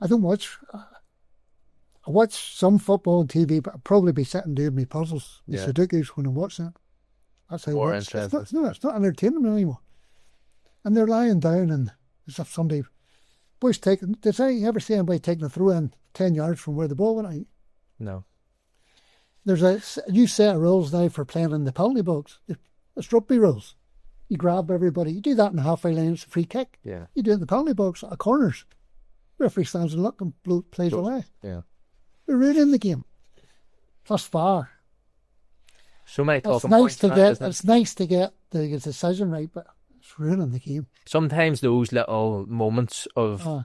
B: I don't watch. I watch some football on TV, but I'd probably be sitting doing my puzzles, my Sudokus when I'm watching it. That's how
A: more
B: it's not entertaining anymore. And they're lying down, and as if somebody, boys taking. Did you ever see anybody taking a throw in 10 yards from where the ball went out?
A: No.
B: There's a new set of rules now for playing in the penalty box. It's rugby rules. You grab everybody. You do that in the halfway line, it's a free kick.
A: Yeah.
B: You do it in the penalty box at corners. Referee stands and looks and plays away.
A: Yeah.
B: They're ruining the game. Plus VAR.
A: So many talking points.
B: It's nice to get the decision right, but it's ruining the game.
A: Sometimes those little moments of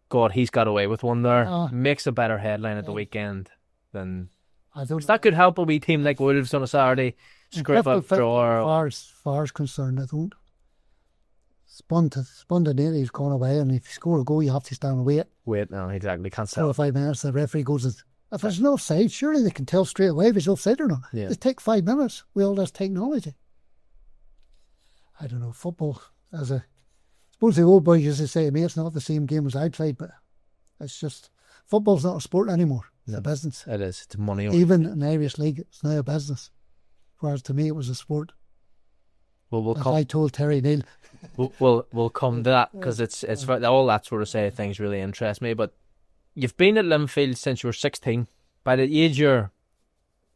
A: God, he's got away with one there, makes a better headline at the weekend. then
B: I don't.
A: that could help a wee team like Wolves on a Saturday scrape up draw.
B: As far as concerned, I don't. Spontaneity is going away, and if you score a goal, you have to stand and wait.
A: Wait, no, exactly. Can't
B: 4 or
A: sell.
B: 5 minutes, the referee goes, if there's no offside, surely they can tell straight away if it's offside or not.
A: Yeah.
B: It take 5 minutes with all this technology. I don't know, football, I suppose the old boys used to say to me, it's not the same game as I played, but it's just, football's not a sport anymore. It's a business.
A: It is. It's money.
B: Even in the Irish League, it's now a business. Whereas to me, it was a sport.
A: We'll
B: As
A: come.
B: I told Terry Neal.
A: We'll come to that, because it's all that sort of side of things really interest me. But you've been at Linfield since you were 16. By the age you're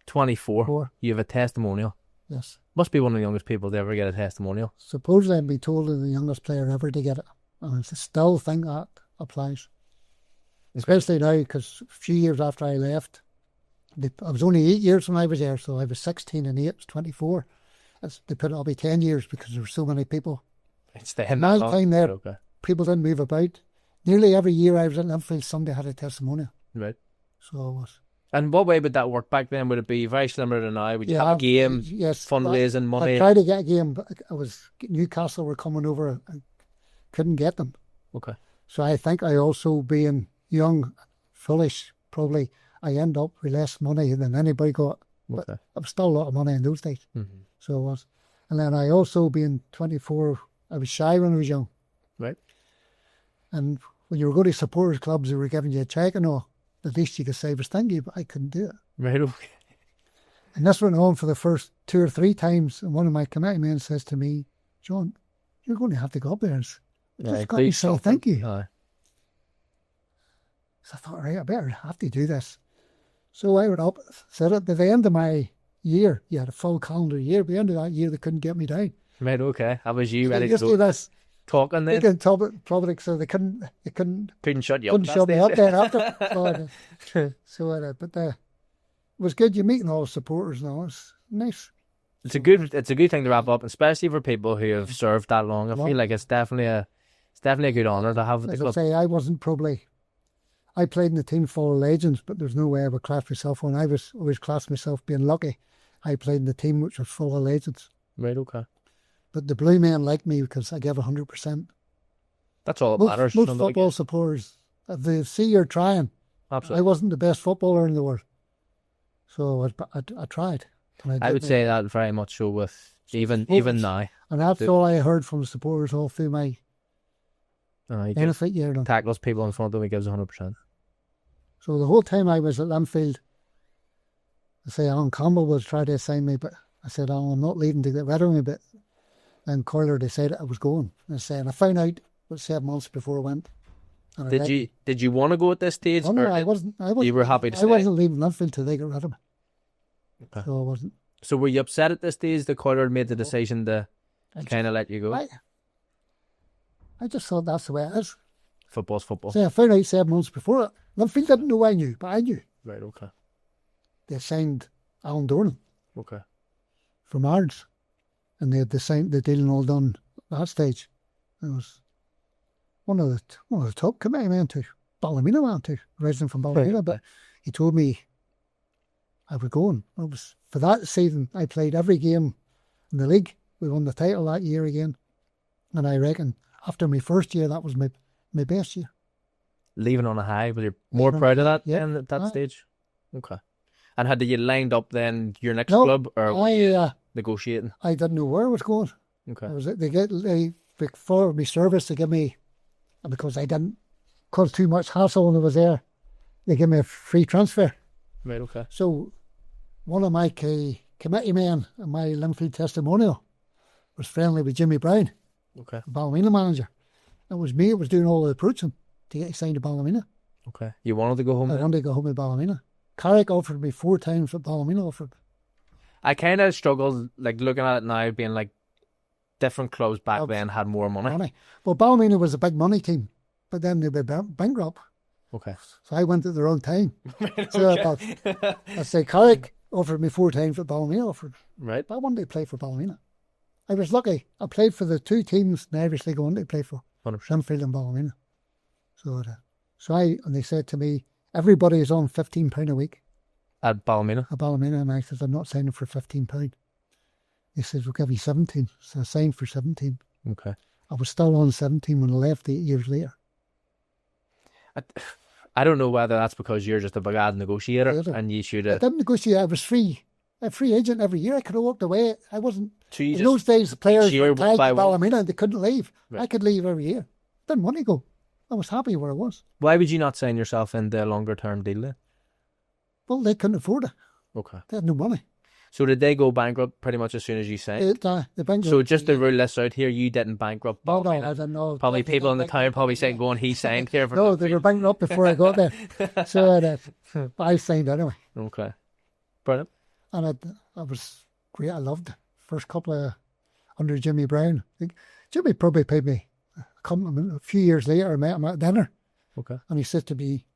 A: 24, you have a testimonial.
B: Yes.
A: Must be one of the youngest people to ever get a testimonial.
B: Supposedly I'd be told I'm the youngest player ever to get it. And I still think that applies. Especially now, because a few years after I left, I was only 8 years when I was there, so I was 16 and 8 was 24. They put it'll be 10 years because there were so many people.
A: It's the end
B: My time there,
A: okay.
B: People didn't move about. Nearly every year I was at Linfield, somebody had a testimonial.
A: Right.
B: So I was.
A: And what way would that work back then? Would it be very similar to now? Would you have a game,
B: yes,
A: fundraising money?
B: I tried to get a game, but Newcastle were coming over and couldn't get them.
A: Okay.
B: So I think I also, being young, foolish, probably, I end up with less money than anybody got. But it was still a lot of money in those days.
A: Mm-hmm.
B: So it was. And then I also, being 24, I was shy when I was young.
A: Right.
B: And when you were going to supporters clubs, they were giving you a cheque and all. The least you could say was thank you, but I couldn't do it.
A: Right, okay.
B: And this went on for the first 2 or 3 times. And one of my committee men says to me, John, you're going to have to go up there and just got to say thank you. So I thought, right, I better have to do this. So I went up, said it. By the end of my year, you had a full calendar year. By the end of that year, they couldn't get me down.
A: Right, okay. How was you ready
B: to do this?
A: Talking then?
B: They couldn't so they couldn't
A: shut you up.
B: Couldn't shut me up there after. But it was good. You're meeting all the supporters and all. It's nice.
A: It's a good thing to wrap up, especially for people who have served that long. I feel like it's definitely a good honour to have at the club.
B: As I say, I played in the team full of legends, but there's no way I would class myself one. I always classed myself being lucky. I played in the team which was full of legends.
A: Right, okay.
B: But the Blue Men liked me because I gave 100%.
A: That's all that matters.
B: Most football supporters, if they see you're trying,
A: absolutely.
B: I wasn't the best footballer in the world, so I tried.
A: I would say that very much so with even now.
B: And that's all I heard from the supporters all through my benefit year.
A: Tackles people in front of me, gives 100%.
B: So the whole time I was at Linfield, I say Alan Campbell was trying to assign me, but I said, Alan, I'm not leaving to get rid of me, but then Coyle decided I was going. And I found out 7 months before I went.
A: Did you want to go at this stage?
B: Oh, no, I wasn't. You
A: were happy to stay?
B: I wasn't leaving Linfield till they got rid of me. Okay. So I wasn't.
A: So were you upset at this stage that Coyle made the decision to kind of let you go?
B: I just thought that's the way it is.
A: Football's football.
B: So I found out 7 months before it. Linfield didn't know I knew, but I knew.
A: Right, okay.
B: They signed Alan Dornan.
A: Okay.
B: From Ards. And they had the deal all done at that stage. It was one of the top committee men too. Ballymena man too, resident from Ballymena. Right. But he told me I was going. It was for that season. I played every game in the league. We won the title that year again, and I reckon after my first year, that was my best year. Leaving
A: on a high, but you're more proud of that then at that stage. Okay. And had you lined up then your next club or negotiating?
B: I didn't know where I was going.
A: Okay.
B: They for my service, they give me, because I didn't cause too much hassle when I was there, they give me a free transfer.
A: Right, okay.
B: So one of my committee men in my Linfield testimonial was friendly with Jimmy Brown,
A: okay,
B: the Ballymena manager. It was me that was doing all the approaching to get signed to Ballymena.
A: Okay. You wanted to go home?
B: I wanted to go home with Ballymena. Carrick offered me 4 times what Ballymena offered.
A: I kind of struggled, like, looking at it now, being like, different clubs back then had more money.
B: Well, Ballymena was a big money team, but then they were bankrupt.
A: Okay.
B: So I went at the wrong time. So I say Carrick offered me 4 times what Ballymena offered.
A: Right.
B: But I wanted to play for Ballymena. I was lucky. I played for the 2 teams in the Irish League I wanted to play for.
A: 100%.
B: Linfield and Ballymena. And they said to me, everybody is on £15 a week.
A: At Ballymena?
B: At Ballymena, and I says, I'm not signing for £15. He says, we'll give you 17. So I signed for 17.
A: Okay.
B: I was still on 17 when I left 8 years later.
A: I don't know whether that's because you're just a bad negotiator and you should
B: I
A: have...
B: didn't negotiate. I was free. A free agent every year. I could have walked away. I wasn't...
A: So
B: in those days, the players were tied to
A: by
B: Ballymena and they couldn't leave.
A: Right.
B: I could leave every year. Didn't want to go. I was happy where I was.
A: Why would you not sign yourself into a longer term deal then?
B: Well, they couldn't afford it.
A: Okay.
B: They had no money.
A: So did they go bankrupt pretty much as soon as you signed?
B: The bankrupt.
A: So just to rule this out here, you didn't bankrupt
B: No,
A: Ballymena?
B: I didn't know.
A: Probably people in the town probably saying, "Go on, he signed here." For
B: no, they were bankrupt before I got there. So but I signed anyway.
A: Okay. Brilliant.
B: And I was great. I loved it. First couple of under Jimmy Brown. Jimmy probably paid me a compliment. A few years later, I met him at dinner.
A: Okay.
B: And he said to me,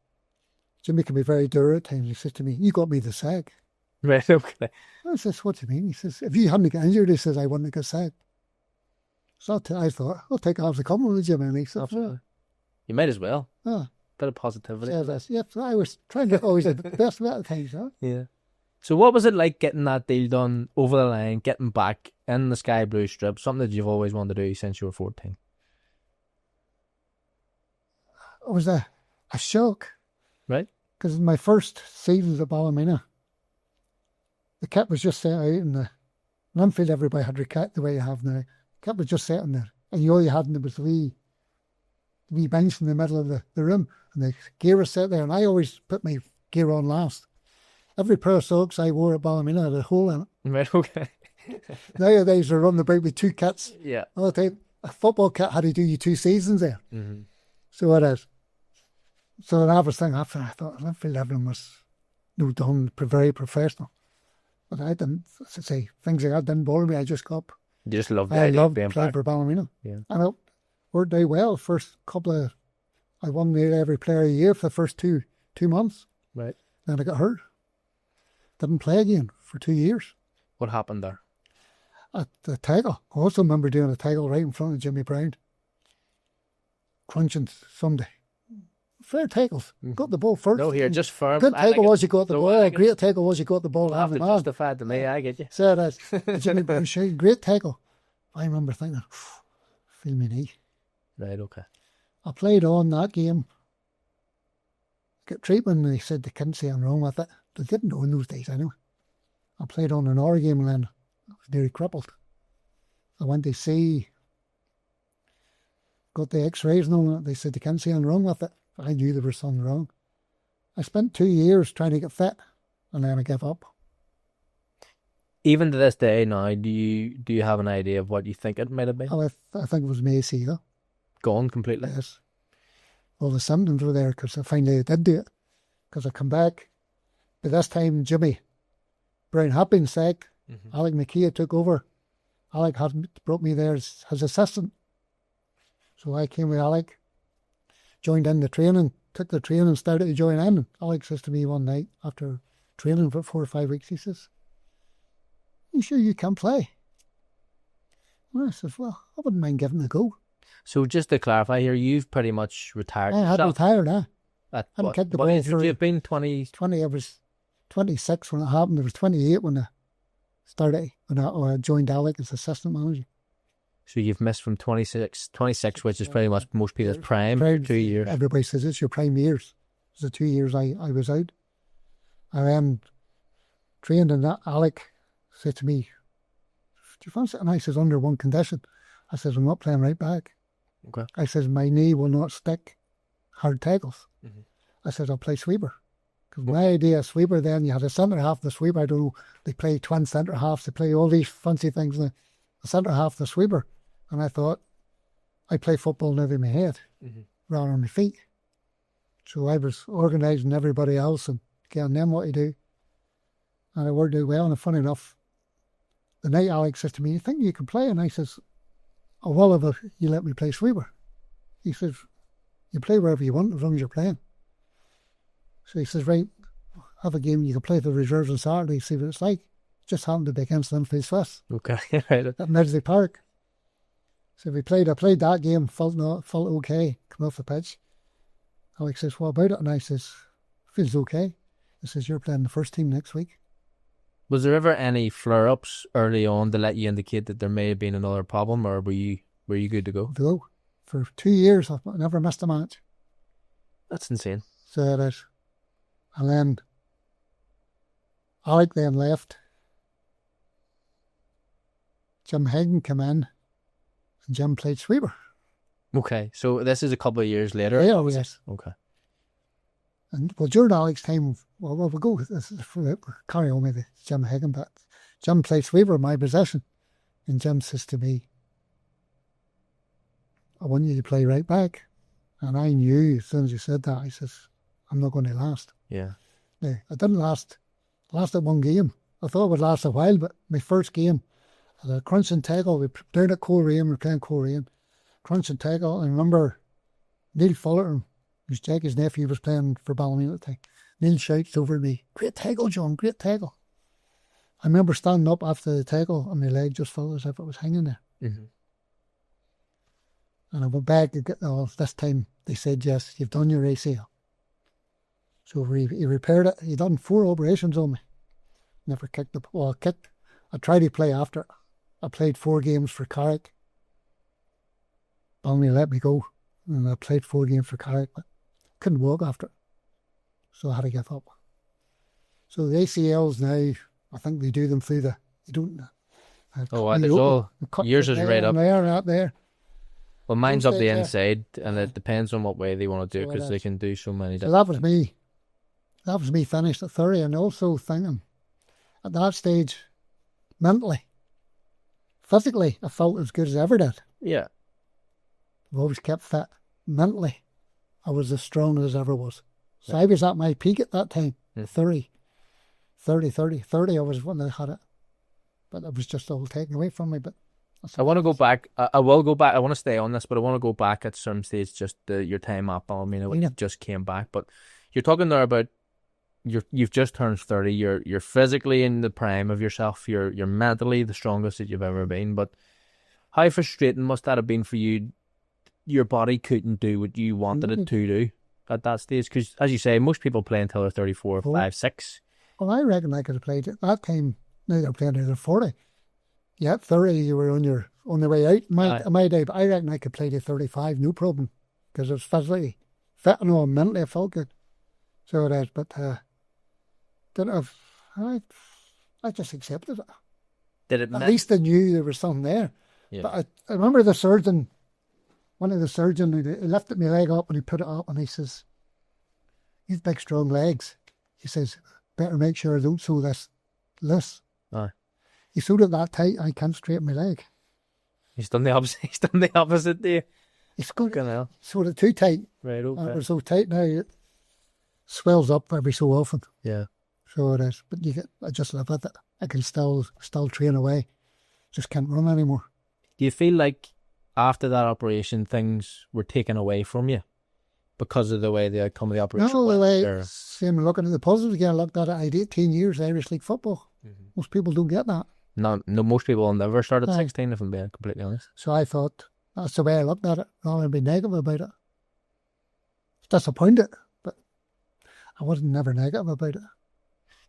B: Jimmy can be very dour at times. He said to me, you got me the sack.
A: Right, okay.
B: I says, what do you mean? He says, if you hadn't got injured, he says, I wouldn't have got sacked. So I thought, I'll take it as a compliment, Jimmy. And he said,
A: absolutely. You might as well.
B: Oh.
A: Bit of positivity.
B: Yes, I was trying to always do the best of that things, huh?
A: Yeah. So what was it like getting that deal done over the line, getting back in the sky blue strip, something that you've always wanted to do since you were 14?
B: It was a shock.
A: Right.
B: Because in my first seasons at Ballymena, the kit was just set out in the Linfield. Everybody had their kit the way you have now. The kit was just set in there, and all you had in there was the wee bench in the middle of the room, and the gear was set there. And I always put my gear on last. Every pair of socks I wore at Ballymena had a hole in it.
A: Right, okay.
B: Nowadays they're running about with 2 kits.
A: Yeah.
B: All the time. A football kit had to do you 2 seasons there.
A: Mm-hmm.
B: So it is. So that was the thing after I thought Linfield everything was done very professional. But I didn't say things like that didn't bother me. I just got up.
A: You just loved the
B: I
A: idea
B: loved
A: of being
B: playing
A: back.
B: for Ballymena.
A: Yeah.
B: And it worked out well. First couple of I won the every player of the year for the first two months.
A: Right.
B: Then I got hurt. Didn't play again for 2 years.
A: What happened there?
B: At the tackle. I also remember doing a tackle right in front of Jimmy Brown. Crunching Sunday. Fair tackles. Got the ball first.
A: No, here, just firm.
B: Good tackle was you got the ball. A
A: Like
B: great tackle was you got the ball.
A: have to justify it to me, I get you.
B: So that's Jimmy Brown. Great tackle. I remember thinking, feel me knee.
A: Right, okay.
B: I played on that game. Got treatment and they said they couldn't say I'm wrong with it. They didn't know in those days, I know. I played on an hour game and then I was nearly crippled. I went to see, got the x-rays and all that. They said they can't see I'm wrong with it. I knew there was something wrong. I spent 2 years trying to get fit and then I gave up.
A: Even to this day now, do you have an idea of what you think it might have been?
B: I think it was my ACL.
A: Gone completely?
B: Yes. All the symptoms were there because I finally did do it. Because I come back. By this time, Jimmy Brown had been sick. Mm-hmm. Alec McKee took over. Alec had brought me there as his assistant. So I came with Alec, joined in the training, took the training, started to join in. Alec says to me one night after training for 4 or 5 weeks, he says, "You sure you can play?" And I says, "Well, I wouldn't mind giving it a go."
A: So just to clarify here, you've pretty much retired
B: I had
A: yourself.
B: retired, I
A: What
B: kicked the
A: age
B: ball
A: would
B: for
A: you have been? 20?
B: 20. I was 26 when it happened. I was 28 when I started, when I joined Alec as assistant manager.
A: So you've missed from 26, which is pretty much most people's prime, 2 years.
B: Everybody says it's your prime years. It was the 2 years I was out. I trained in that. Alec said to me, "Do you fancy it?" And I says, "Under one condition." I says, "I'm not playing right back."
A: Okay.
B: I says, "My knee will not stick hard tackles."
A: Mm-hmm.
B: I says, "I'll play sweeper." Because my idea of sweeper then, you had a centre half of the sweeper. I don't know, they play twin centre halves, they play all these fancy things. The centre half of the sweeper. And I thought, I play football now with my head, rather than my feet. So I was organising everybody else and getting them what to do. And it worked out well. And funny enough, the night Alex says to me, "You think you can play?" And I says, "Oh, well, if you let me play sweeper." He says, "You play wherever you want as long as you're playing." So he says, "Right, have a game. You can play the reserves on Saturday, see what it's like." Just happened to be against Linfield Swiss.
A: Okay, right.
B: At Midsley Park. So I played that game, felt okay, come off the pitch. Alex says, "What about it?" And I says, "Feels okay." He says, you're playing the first team next week.
A: Was there ever any flare-ups early on to let you indicate that there may have been another problem, or were you good to go?
B: No. For 2 years, I've never missed a match.
A: That's insane.
B: So it is. And then Alec then left. Jim Hagan came in, and Jim played sweeper.
A: Okay, so this is a couple of years later.
B: Yeah, yes.
A: Okay.
B: And well, during Alec's time, well, we'll go. Carry on with Jim Hagan, but Jim played sweeper in my possession, and Jim says to me, "I want you to play right back." And I knew as soon as he said that, I says, "I'm not going to last."
A: Yeah.
B: No, I didn't last. I lasted one game. I thought it would last a while, but my first game, I had a crunch and tackle. We were down at Coleraine, we were playing Coleraine. Crunch and tackle. I remember Neil Fullerton, who's Jackie's nephew, was playing for Ballymena at the time. Neil shouts over me, "Great tackle, John, great tackle." I remember standing up after the tackle and my leg just felt as if it was hanging there.
A: Mm-hmm.
B: And I went back to get, this time they said, "Yes, you've done your ACL." So he repaired it. He done 4 operations on me. Never kicked the ball. I tried to play after it. I played 4 games for Carrick. Ballymena let me go. And I played 4 games for Carrick, but couldn't walk after it. So I had to give up. So the ACLs now, I think they do them through the, they don't.
A: There's all, yours is right up.
B: There and out there.
A: Well, mine's up the inside, and it depends on what way they want to do it, because they can do so many different.
B: So that was me. That was me finished at 30, and also thinking, at that stage, mentally, physically, I felt as good as I ever did.
A: Yeah.
B: I've always kept fit. Mentally, I was as strong as I ever was. So I was at my peak at that time, 30. I was when I had it. But it was just all taken away from me. But
A: I want to go back. I will go back. I want to stay on this, but I want to go back at some stage, just your time at Ballymena, when you just came back. But you're talking there about you've just turned 30. You're physically in the prime of yourself. You're mentally the strongest that you've ever been. But how frustrating must that have been for you? Your body couldn't do what you wanted it to do at that stage, because as you say, most people play until they're 34, 5, 6.
B: Well, I reckon I could have played at that time. Now they're playing until 40. Yeah, at 30 you were on the way out. My day, but I reckon I could play to 35, no problem, because I was physically fit and all, mentally I felt good. So it is, but didn't have. I just accepted it.
A: Did it?
B: At least I knew there was something there.
A: Yeah.
B: But I remember the surgeon. One of the surgeons, he lifted my leg up and he put it up and he says, "You've big strong legs." He says, "Better make sure I don't sew this loose."
A: Aye.
B: He sewed it that tight I can't straighten my leg.
A: He's done the opposite. He's done the opposite there.
B: He's sewed it too tight.
A: Right, okay.
B: And it was so tight now it swells up every so often.
A: Yeah.
B: So it is. But I just live with it. I can still train away. Just can't run anymore.
A: Do you feel like after that operation, things were taken away from you because of the way the outcome of the operation
B: No, the
A: went?
B: way, same looking at the positives again, I looked at it, I had 18 years Irish League football. Mm-hmm. Most people don't get that.
A: No, most people will never start at 16, if I'm being completely honest.
B: So I thought, that's the way I looked at it, rather than be negative about it. Disappointed, but I wasn't never negative about it.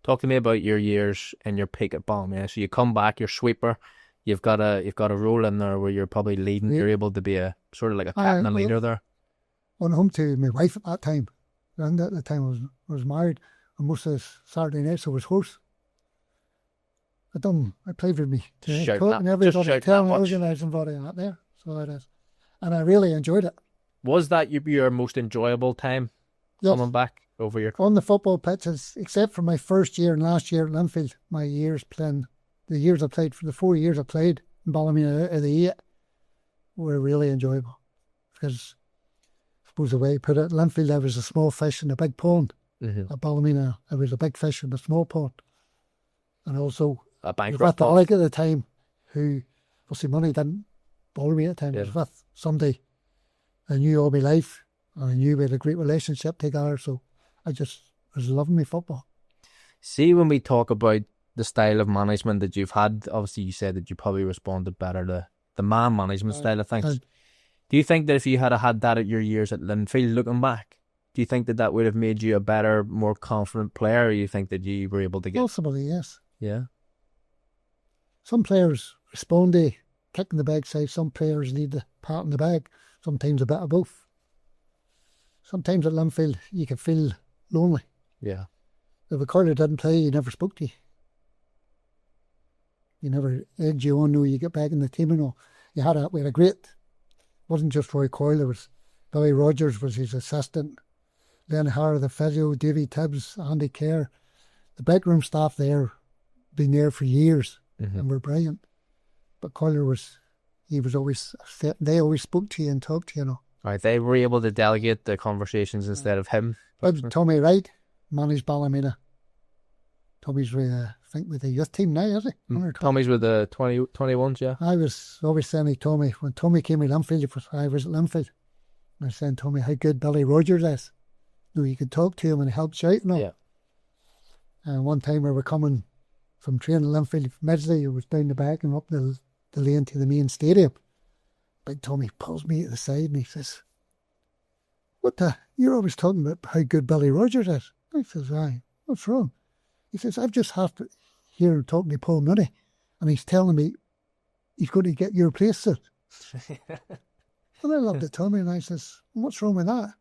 A: Talk to me about your years and your peak at Ballymena. So you come back, you're sweeper. You've got a role in there where you're probably leading. Yeah. You're able to be a sort of like a captain and leader there.
B: I went home to my wife at that time. And at the time I was married, and most of the Saturday nights I was horse. I played with me and everybody telling organising body out there. So it is, and I really enjoyed it.
A: Was that your most enjoyable time coming back over your
B: on the football pitches, except for my first year and last year at Linfield? My years playing. The years I played, for the 4 years I played in Ballymena out of the 8, were really enjoyable. Because, I suppose the way you put it, Linfield, I was a small fish in a big pond. Mm-hmm. At Ballymena, I was a big fish in a small pond. And also,
A: a bankrupt
B: with Alec at the time, who, obviously money didn't bother me at the time. Yeah. I was with somebody I knew all my life, and I knew we had a great relationship together, so I just was loving my football.
A: See, when we talk about the style of management that you've had, obviously you said that you probably responded better to the man management style of things. Do you think that if you had had that at your years at Linfield, looking back, Do you think that would have made you a better, more confident player, or you think that you were able to get...
B: Possibly, yes.
A: Yeah.
B: Some players respond to kicking the backside. Some players need the pat on the back. Sometimes a bit of both. Sometimes at Linfield, you can feel lonely.
A: Yeah.
B: If a curler didn't play, he never spoke to you. He never egged you on, no, you get back in the team and all. We had a great, it wasn't just Roy Coyle, there was Billy Rogers was his assistant, Len Hara, the physio, Davy Tibbs, Andy Kerr. The backroom staff there, been there for years and were brilliant. But Coyle they always spoke to you and talked to you, you know.
A: Right, they were able to delegate the conversations instead of him.
B: Tommy Wright managed Ballymena. Tommy's with, I think, with the youth team now, is he?
A: Tommy's with the 21s, yeah.
B: I was always saying to Tommy, when Tommy came to Linfield, I was at Linfield, and I was saying to Tommy how good Billy Rogers is. You know, you could talk to him and he helped you out and all.
A: Yeah.
B: And one time we were coming from training at Linfield, Midgley, it was down the back and up the lane to the main stadium. Big Tommy pulls me at the side and he says, you're always talking about how good Billy Rogers is. I says, aye, what's wrong? He says, I've just had to hear him talking to Paul Mooney and he's telling me he's going to get your place soon. And I looked at Tommy and I says, what's wrong with that?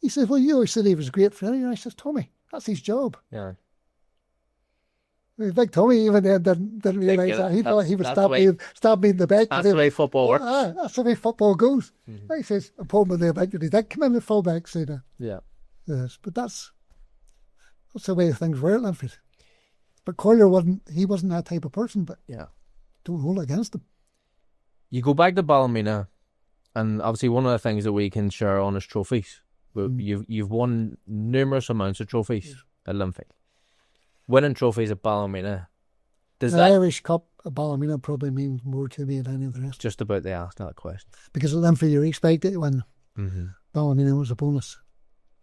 B: He says, well, you always said he was a great friend. And I says, Tommy, that's his job.
A: Yeah.
B: Big Tommy even then didn't realise that. He thought he would stab me in the back.
A: That's the way football works.
B: That's the way football goes. He says, Paul Mooney eventually did come in the full-back side.
A: Yeah.
B: Yes, but that's the way things were at Linfield. But Coyle wasn't that type of person, but
A: yeah,
B: don't hold against him.
A: You go back to Ballymena, and obviously one of the things that we can share on is trophies. You've won numerous amounts of trophies at Linfield. Winning trophies at Ballymena.
B: The Irish Cup at Ballymena probably means more to me than any of the rest.
A: Just about to ask that question.
B: Because at Linfield you're expected to win. Ballymena was a bonus.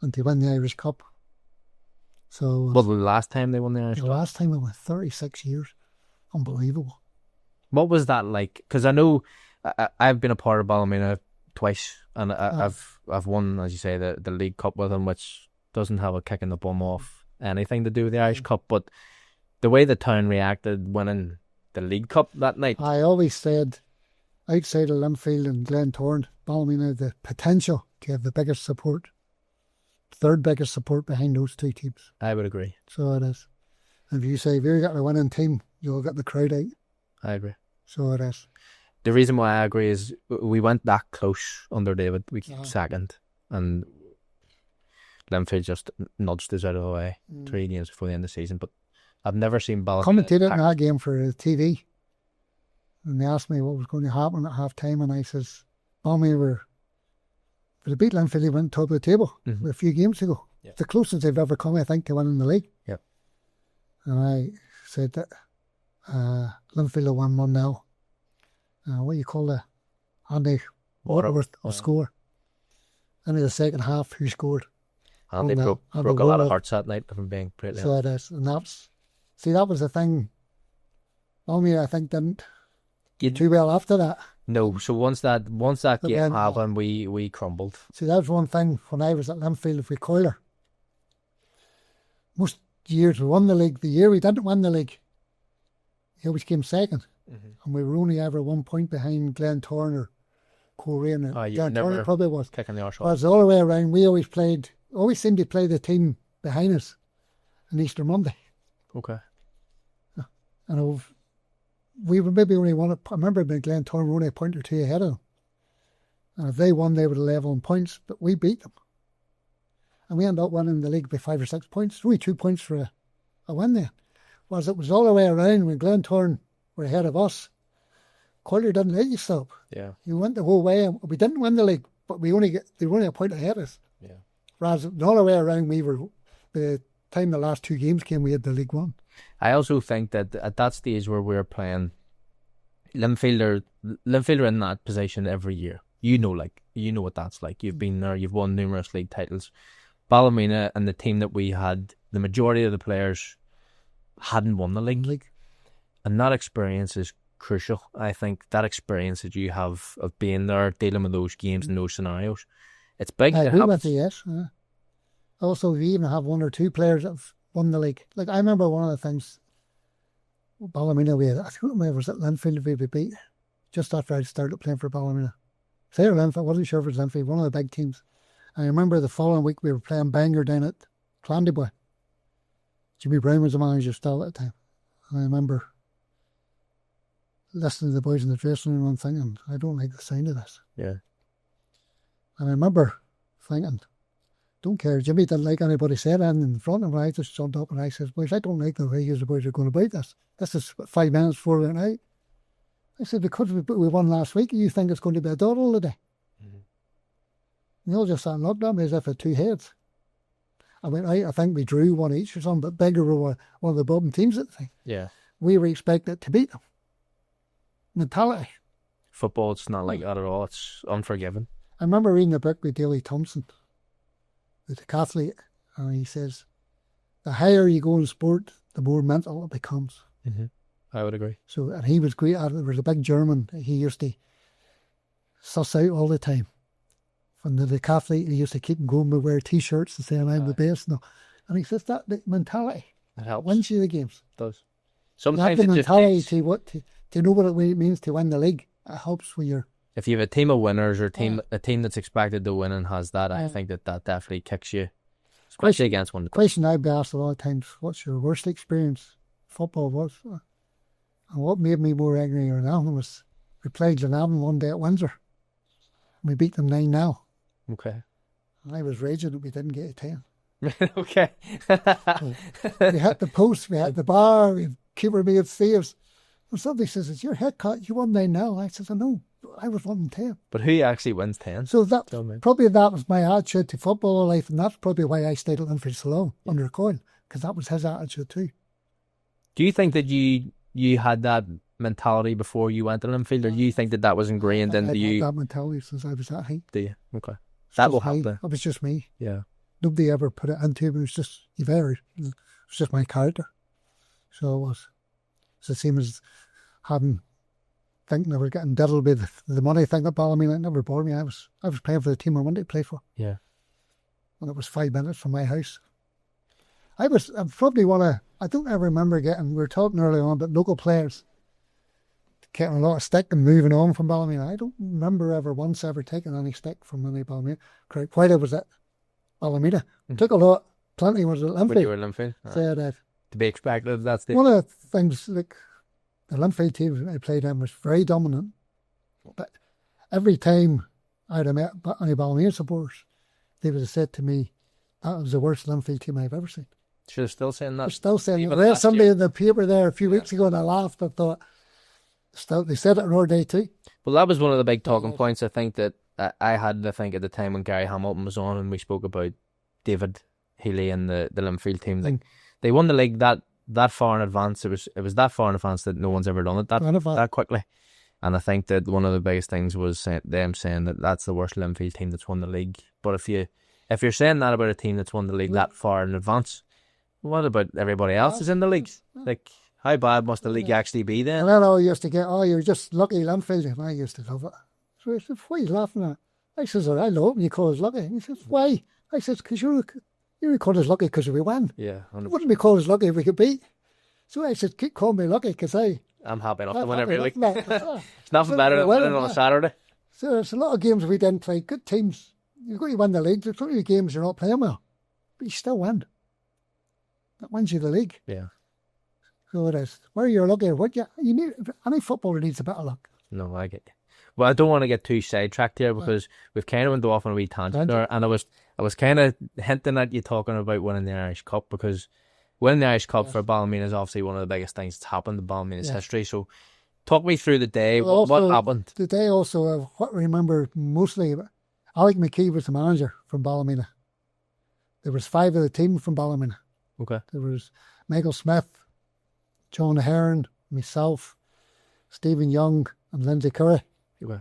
B: And to win the Irish Cup. So,
A: well, the last time they won the Irish Cup?
B: The last time we won 36 years. Unbelievable.
A: What was that like? Because I know I've been a part of Ballymena twice, and I've won, as you say, the League Cup with them, which doesn't have a kick in the bum off anything to do with the Irish Cup. But the way the town reacted winning the League Cup that night,
B: I always said outside of Linfield and Glentoran, Ballymena had the potential to have the biggest support, third biggest support behind those two teams.
A: I would agree.
B: So it is. And if you've got a winning team, you'll get the crowd out.
A: I agree.
B: So it is.
A: The reason why I agree is we went that close under David. We came second, and Linfield just nudged us out of the way 3 games before the end of the season. But I've never seen Ballymena
B: commentated in that game for TV, and they asked me what was going to happen at half time, and I says, Ballymena for the beat Linfield, they went top of the table a few games ago. Yep. The closest they've ever come, I think, to winning the league.
A: Yep.
B: And I said that Linfield won 1-0. What do you call the Andy Waterworth will score. And in the second half, who scored?
A: Andy broke a lot of hearts that night, if I'm being pretty
B: honest. So it is. And that was the thing. Ballymena, I think, didn't do too well after that.
A: No, so once that game happened, we crumbled.
B: See, that was one thing when I was at Linfield with Coyle. Most years we won the league. The year we didn't win the league, he always came second. And we were only ever 1 point behind Glentoran or Coyle. Glentoran probably was.
A: Kicking the arse
B: off. But all the way around, we always seemed to play the team behind us on Easter Monday.
A: Okay.
B: And we were maybe only one. I remember being Glentoran were only a point or two ahead of them. And if they won, they would level in points, but we beat them. And we ended up winning the league by 5 or 6 points. Only 2 points for a win there. Whereas it was all the way around when Glentoran were ahead of us. Coyle didn't let you stop.
A: Yeah.
B: You went the whole way. We didn't win the league, but they were only a point ahead of us.
A: Yeah.
B: Whereas all the way around, by the time the last 2 games came, we had the League One.
A: I also think that at that stage where we're playing, Linfield are in that position every year. You know what that's like. You've been there. You've won numerous league titles. Ballymena and the team that we had, the majority of the players hadn't won the league. And that experience is crucial. I think that experience that you have of being there, dealing with those games and those scenarios, it's big.
B: I agree with you, yes. Also, we even have one or two players that have won the league. Like, I remember one of the things, Ballymena, I think it was at Linfield we beat just after I started playing for Ballymena. Say Linfield, I wasn't sure if it was Linfield, one of the big teams. I remember the following week we were playing Bangor down at Clandyboy. Jimmy Brown was the manager still at the time. And I remember listening to the boys in the dressing room and thinking, I don't like the sound of this.
A: Yeah.
B: And I remember thinking, don't care, Jimmy didn't like anybody said anything in front of him. I just jumped up and I said, boys, I don't like the way you boys are going about this. This is 5 minutes before we went out. I said, because we won last week, you think it's going to be a dawdle today? Mm-hmm. And they all just sat and looked at me as if it had 2 heads. I went out, I think we drew one each or something, but Bangor were one of the bottom teams at the time.
A: Yeah.
B: We were expected to beat them. Mentality.
A: Football, it's not like that at all. It's unforgiving.
B: I remember reading a book with Daley Thompson, who's a Catholic, and he says, the higher you go in sport, the more mental it becomes.
A: Mm-hmm. I would agree.
B: So, and he was great at it. There was a big German, he used to suss out all the time. From the Catholic, he used to keep him going with wear T-shirts and saying, I'm the best. And he says that the mentality
A: it helps.
B: Wins you the games.
A: It does. Sometimes
B: you have the mentality
A: just
B: to know what it means to win the league. It helps when you're...
A: If you have a team of winners or a team that's expected to win and has that, I think that definitely kicks you, especially against one.
B: The question I've been asked a lot of times, what's your worst experience football was? And what made me more angry than anything was we played Glenavon one day at Windsor. We beat them 9-0.
A: Okay.
B: And I was raging that we didn't get a 10.
A: Okay.
B: We hit the post, we hit the bar, we keeper made saves. And somebody says, it's your head cut, you won 9-0. I says, I know, I was 1-10.
A: But who actually wins 10?
B: So that probably that was my attitude to football life, and that's probably why I stayed at Linfield so long under Coyle, because that was his attitude too.
A: Do you think that you had that mentality before you went to Linfield, or do you think that was ingrained into you?
B: I had that mentality since I was that height.
A: Do you? Okay. That will help.
B: That was just me.
A: Yeah.
B: Nobody ever put it into me. It was just, it was just my character. So it was. It's the same as thinking I was getting diddled with the money thing at Ballymena. It never bored me. I was playing for the team I wanted to play for.
A: Yeah.
B: And it was 5 minutes from my house. I probably I don't ever remember we were talking earlier on about local players getting a lot of stick and moving on from Ballymena. I don't remember ever taking any stick from any Ballymena. While I was at Ballymena, took a lot. Plenty was at Linfield.
A: When you were at Linfield?
B: So that
A: to be expected, that's the...
B: One of the things, like, the Linfield team I played in was very dominant. But every time I'd have met any Ballymena supporters, they would have said to me, that was the worst Linfield team I've ever seen.
A: Should have still saying that.
B: They're still saying that. There's somebody in the paper there a few weeks ago and I laughed. I thought, they said it in our day too.
A: Well, that was one of the big talking points, I think, that I had, at the time when Gary Hamilton was on and we spoke about David Healy and the Linfield team. Like, they won the league that far in advance. It was that far in advance that no one's ever done it that quickly. And I think that one of the biggest things was them saying that that's the worst Linfield team that's won the league. But if you're saying that about a team that's won the league that far in advance, what about everybody else is in the leagues? Like, how bad must the league actually be then?
B: And then I used to get, you're just lucky Linfield. And I used to love it. So I said, why are you laughing at it? I says, I love it when you call us lucky. He says, why? I says, because you call us lucky because we won.
A: Yeah. 100%.
B: Wouldn't we call us lucky if we could beat? So I said, keep calling me lucky because
A: I'm happy enough to win every league.
B: It's
A: nothing better than winning on a Saturday.
B: So there's a lot of games we didn't play. Good teams. You've got to win the league. There's plenty of games you're not playing well, but you still win. That wins you the league.
A: Yeah.
B: So it is. Where you're lucky, you need. Any footballer needs a bit of luck.
A: No, I get you. Well, I don't want to get too sidetracked here because we've kind of went off on a wee tangent there, and I was kind of hinting at you talking about winning the Irish Cup, because winning the Irish Cup for Ballymena is obviously one of the biggest things that's happened in Ballymena's history. So, talk me through the day. What happened?
B: The day also, what I remember mostly, Alec McKee was the manager from Ballymena. There was 5 of the team from Ballymena.
A: Okay.
B: There was Michael Smith, John Heron, myself, Stephen Young, and Lindsay Curry.
A: Okay.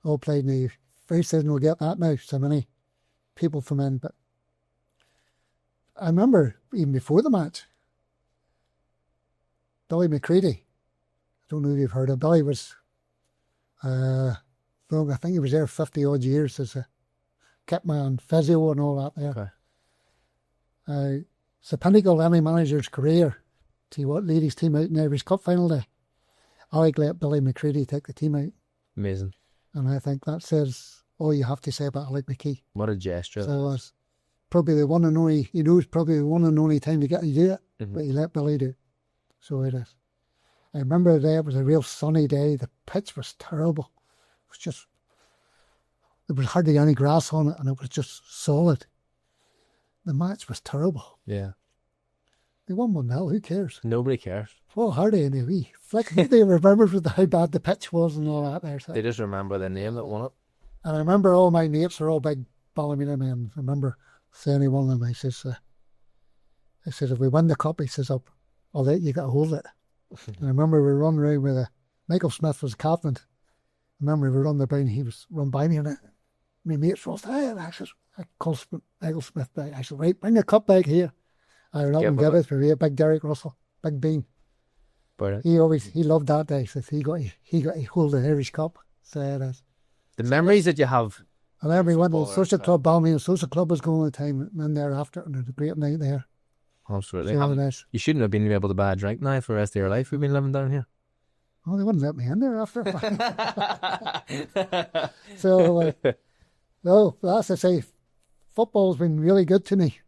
B: All played in the first season. We'll get that now. So many people from in, but I remember even before the match, Billy McCready. I don't know if you've heard of Billy. Was I think he was there 50 odd years as a kit man, physio and all that there.
A: Okay.
B: It's the pinnacle of any manager's career to lead his team out in the Irish Cup final day. Alec let Billy McCready take the team out.
A: Amazing.
B: And I think that says all you have to say about Alec McKee.
A: What a gesture.
B: So it's probably the one and only, probably the one and only time to get to do it, but he let Billy do it. So it is. I remember the day, it was a real sunny day. The pitch was terrible. It was just, there was hardly any grass on it, and it was just solid. The match was terrible.
A: Yeah.
B: They won 1-0, who cares?
A: Nobody cares.
B: Paul Hardy and a wee flick. They remembered how bad the pitch was and all that there. So.
A: They just remember the name that won it.
B: And I remember all my mates were all big Ballymena men. I remember saying to one of them, I says, if we win the cup, he says, I'll let you get a hold of it. And I remember we were running around with Michael Smith was captain. I remember we were running about and he was run by me and my mates were saying, I called Michael Smith back. I said, right, bring the cup back here. I went up and give it for me, big Derek Russell, big Bean.
A: Brilliant.
B: He loved that day. So he got a hold of the Irish Cup. So it is.
A: The memories that you have.
B: And then we went to the social club, Ballymena Social Club was going at the time, and then thereafter, and it was a great night there.
A: Absolutely.
B: So
A: you shouldn't have been able to buy a drink now for the rest of your life. We've been living down here.
B: Oh, they wouldn't let me in there after. So, no, as I say, football's been really good to me.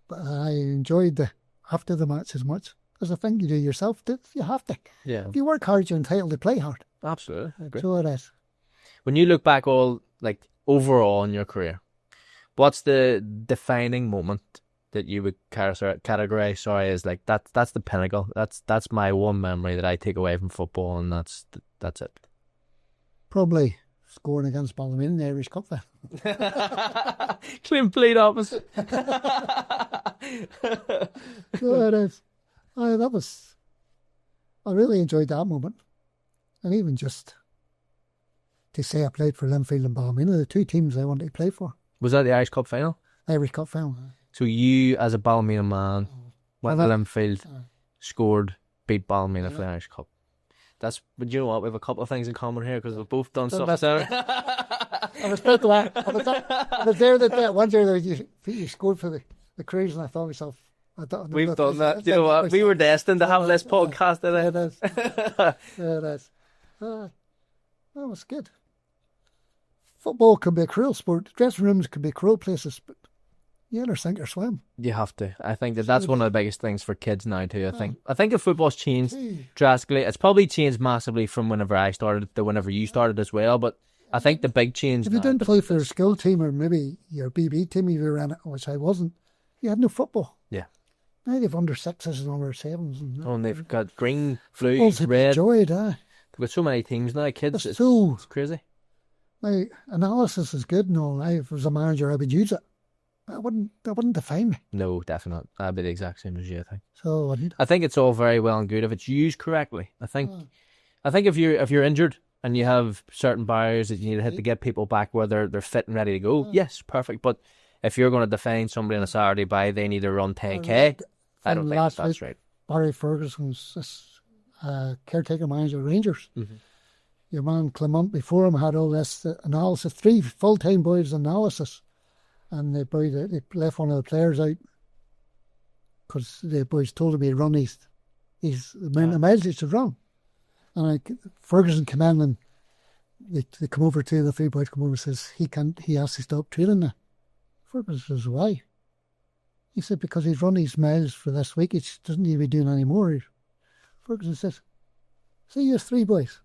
B: But I enjoyed after the match as much as a thing you do yourself. You have to.
A: Yeah.
B: If you work hard, you're entitled to play hard.
A: Absolutely.
B: So it is.
A: When you look back overall in your career, what's the defining moment that you would categorize as that's the pinnacle? That's my one memory that I take away from football, and that's it.
B: Probably scoring against Ballymena in the Irish Cup then.
A: Complete opposite.
B: So it is. I really enjoyed that moment. And even just to say I played for Linfield and Ballymena, the two teams I wanted to play for.
A: Was that the Irish Cup final?
B: Irish Cup final.
A: So you, as a Ballymena man, went to Linfield, scored, beat Ballymena for the Irish Cup. But you know what? We have a couple of things in common here because we've both done something similar.
B: I was about to laugh. I was there that one year that you scored for the Cruise, and I thought to myself,
A: we've done that. You know what? We were destined to have this podcast today.
B: It is. It is. That was good. Football can be a cruel sport. Dressing rooms can be cruel places, but you either sink or swim.
A: You have to. I think that's one of the biggest things for kids now too. I think if football's changed drastically, it's probably changed massively from whenever I started to whenever you started as well. But I think the big change.
B: If you didn't play for a school team or maybe your BB team, you were in it, which I wasn't, you had no football.
A: Yeah.
B: Now they've under sixes and under sevens.
A: And they've got green, blue, red.
B: Enjoyed,
A: They've got so many teams now, kids. It's crazy.
B: Now, analysis is good and all. If I was a manager, I would use it. That wouldn't define me.
A: No, definitely not. I'd be the exact same as you, I think.
B: So
A: I think it's all very well and good if it's used correctly. I think if you're injured and you have certain barriers that you need to hit to get people back where they're fit and ready to go, yes, perfect. But if you're going to define somebody on a Saturday by they need to run 10k, I don't think that's right.
B: Barry Ferguson's caretaker manager of Rangers. Mm-hmm. Your man Clement before him had all this analysis, 3 full-time boys analysis. And they left one of the players out because the boys told him he'd run the amount of miles he should run. And Ferguson came in and they come over to the 3 boys come over and says he has to stop training now. Ferguson says, why? He said, because he's run these miles for this week, he doesn't need to be doing any more. Ferguson says, see you 3 boys,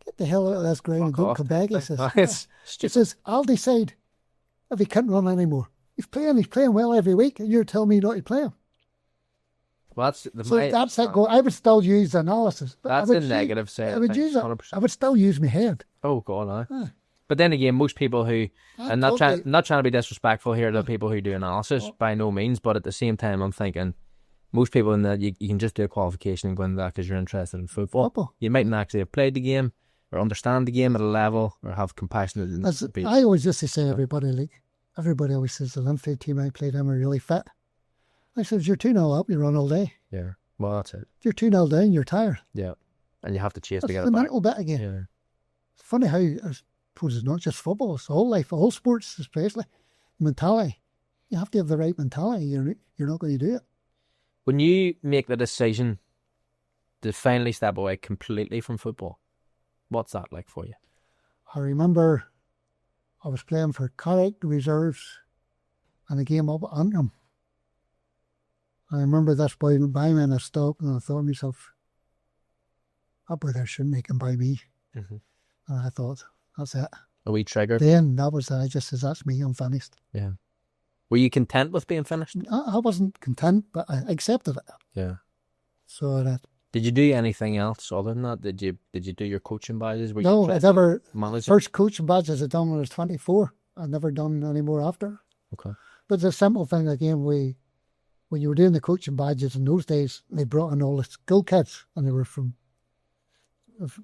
B: get the hell out of this ground and don't come back. He says, I'll decide if he can't run anymore. He's playing well every week, and you're telling me not to play him.
A: Well,
B: that's it. I would still use analysis. But
A: that's a negative side.
B: I would use it. 100%. I would still use my head.
A: Oh, God, no. But then again, most people who, and not trying to be disrespectful here to the people who do analysis, by no means, but at the same time, I'm thinking, most people in that you can just do a qualification and go into that because you're interested in football. You mightn't actually have played the game or understand the game at a level or have compassion.
B: I always used to say everybody always says the Linfield team I played them are really fit. I said, if you're 2-0 up, you run all day.
A: Yeah, well, that's it.
B: If you're 2-0 down, you're tired.
A: Yeah, and you have to chase to get it
B: back.
A: back.
B: The mental bit again.
A: Yeah.
B: It's funny how, I suppose it's not just football, it's all life, all sports especially. Mentality. You have to have the right mentality. You're not going to do it.
A: When you make the decision to finally step away completely from football, what's that like for you?
B: I remember I was playing for Carrick reserves and a game up at Antrim. I remember this boy went by me and I stopped and I thought to myself, that boy there shouldn't make him by me.
A: Mm-hmm.
B: And I thought, that's it.
A: Are we triggered?
B: Then that was it. I just said, that's me, I'm finished.
A: Yeah. Were you content with being finished?
B: I wasn't content, but I accepted it.
A: Yeah.
B: So that.
A: Did you do anything else other than that? Did you do your coaching badges?
B: No, I never.
A: Managing?
B: First coaching badges I done when I was 24. I've never done any more after.
A: Okay.
B: But the simple thing again, when you were doing the coaching badges in those days, they brought in all the school kids, and they were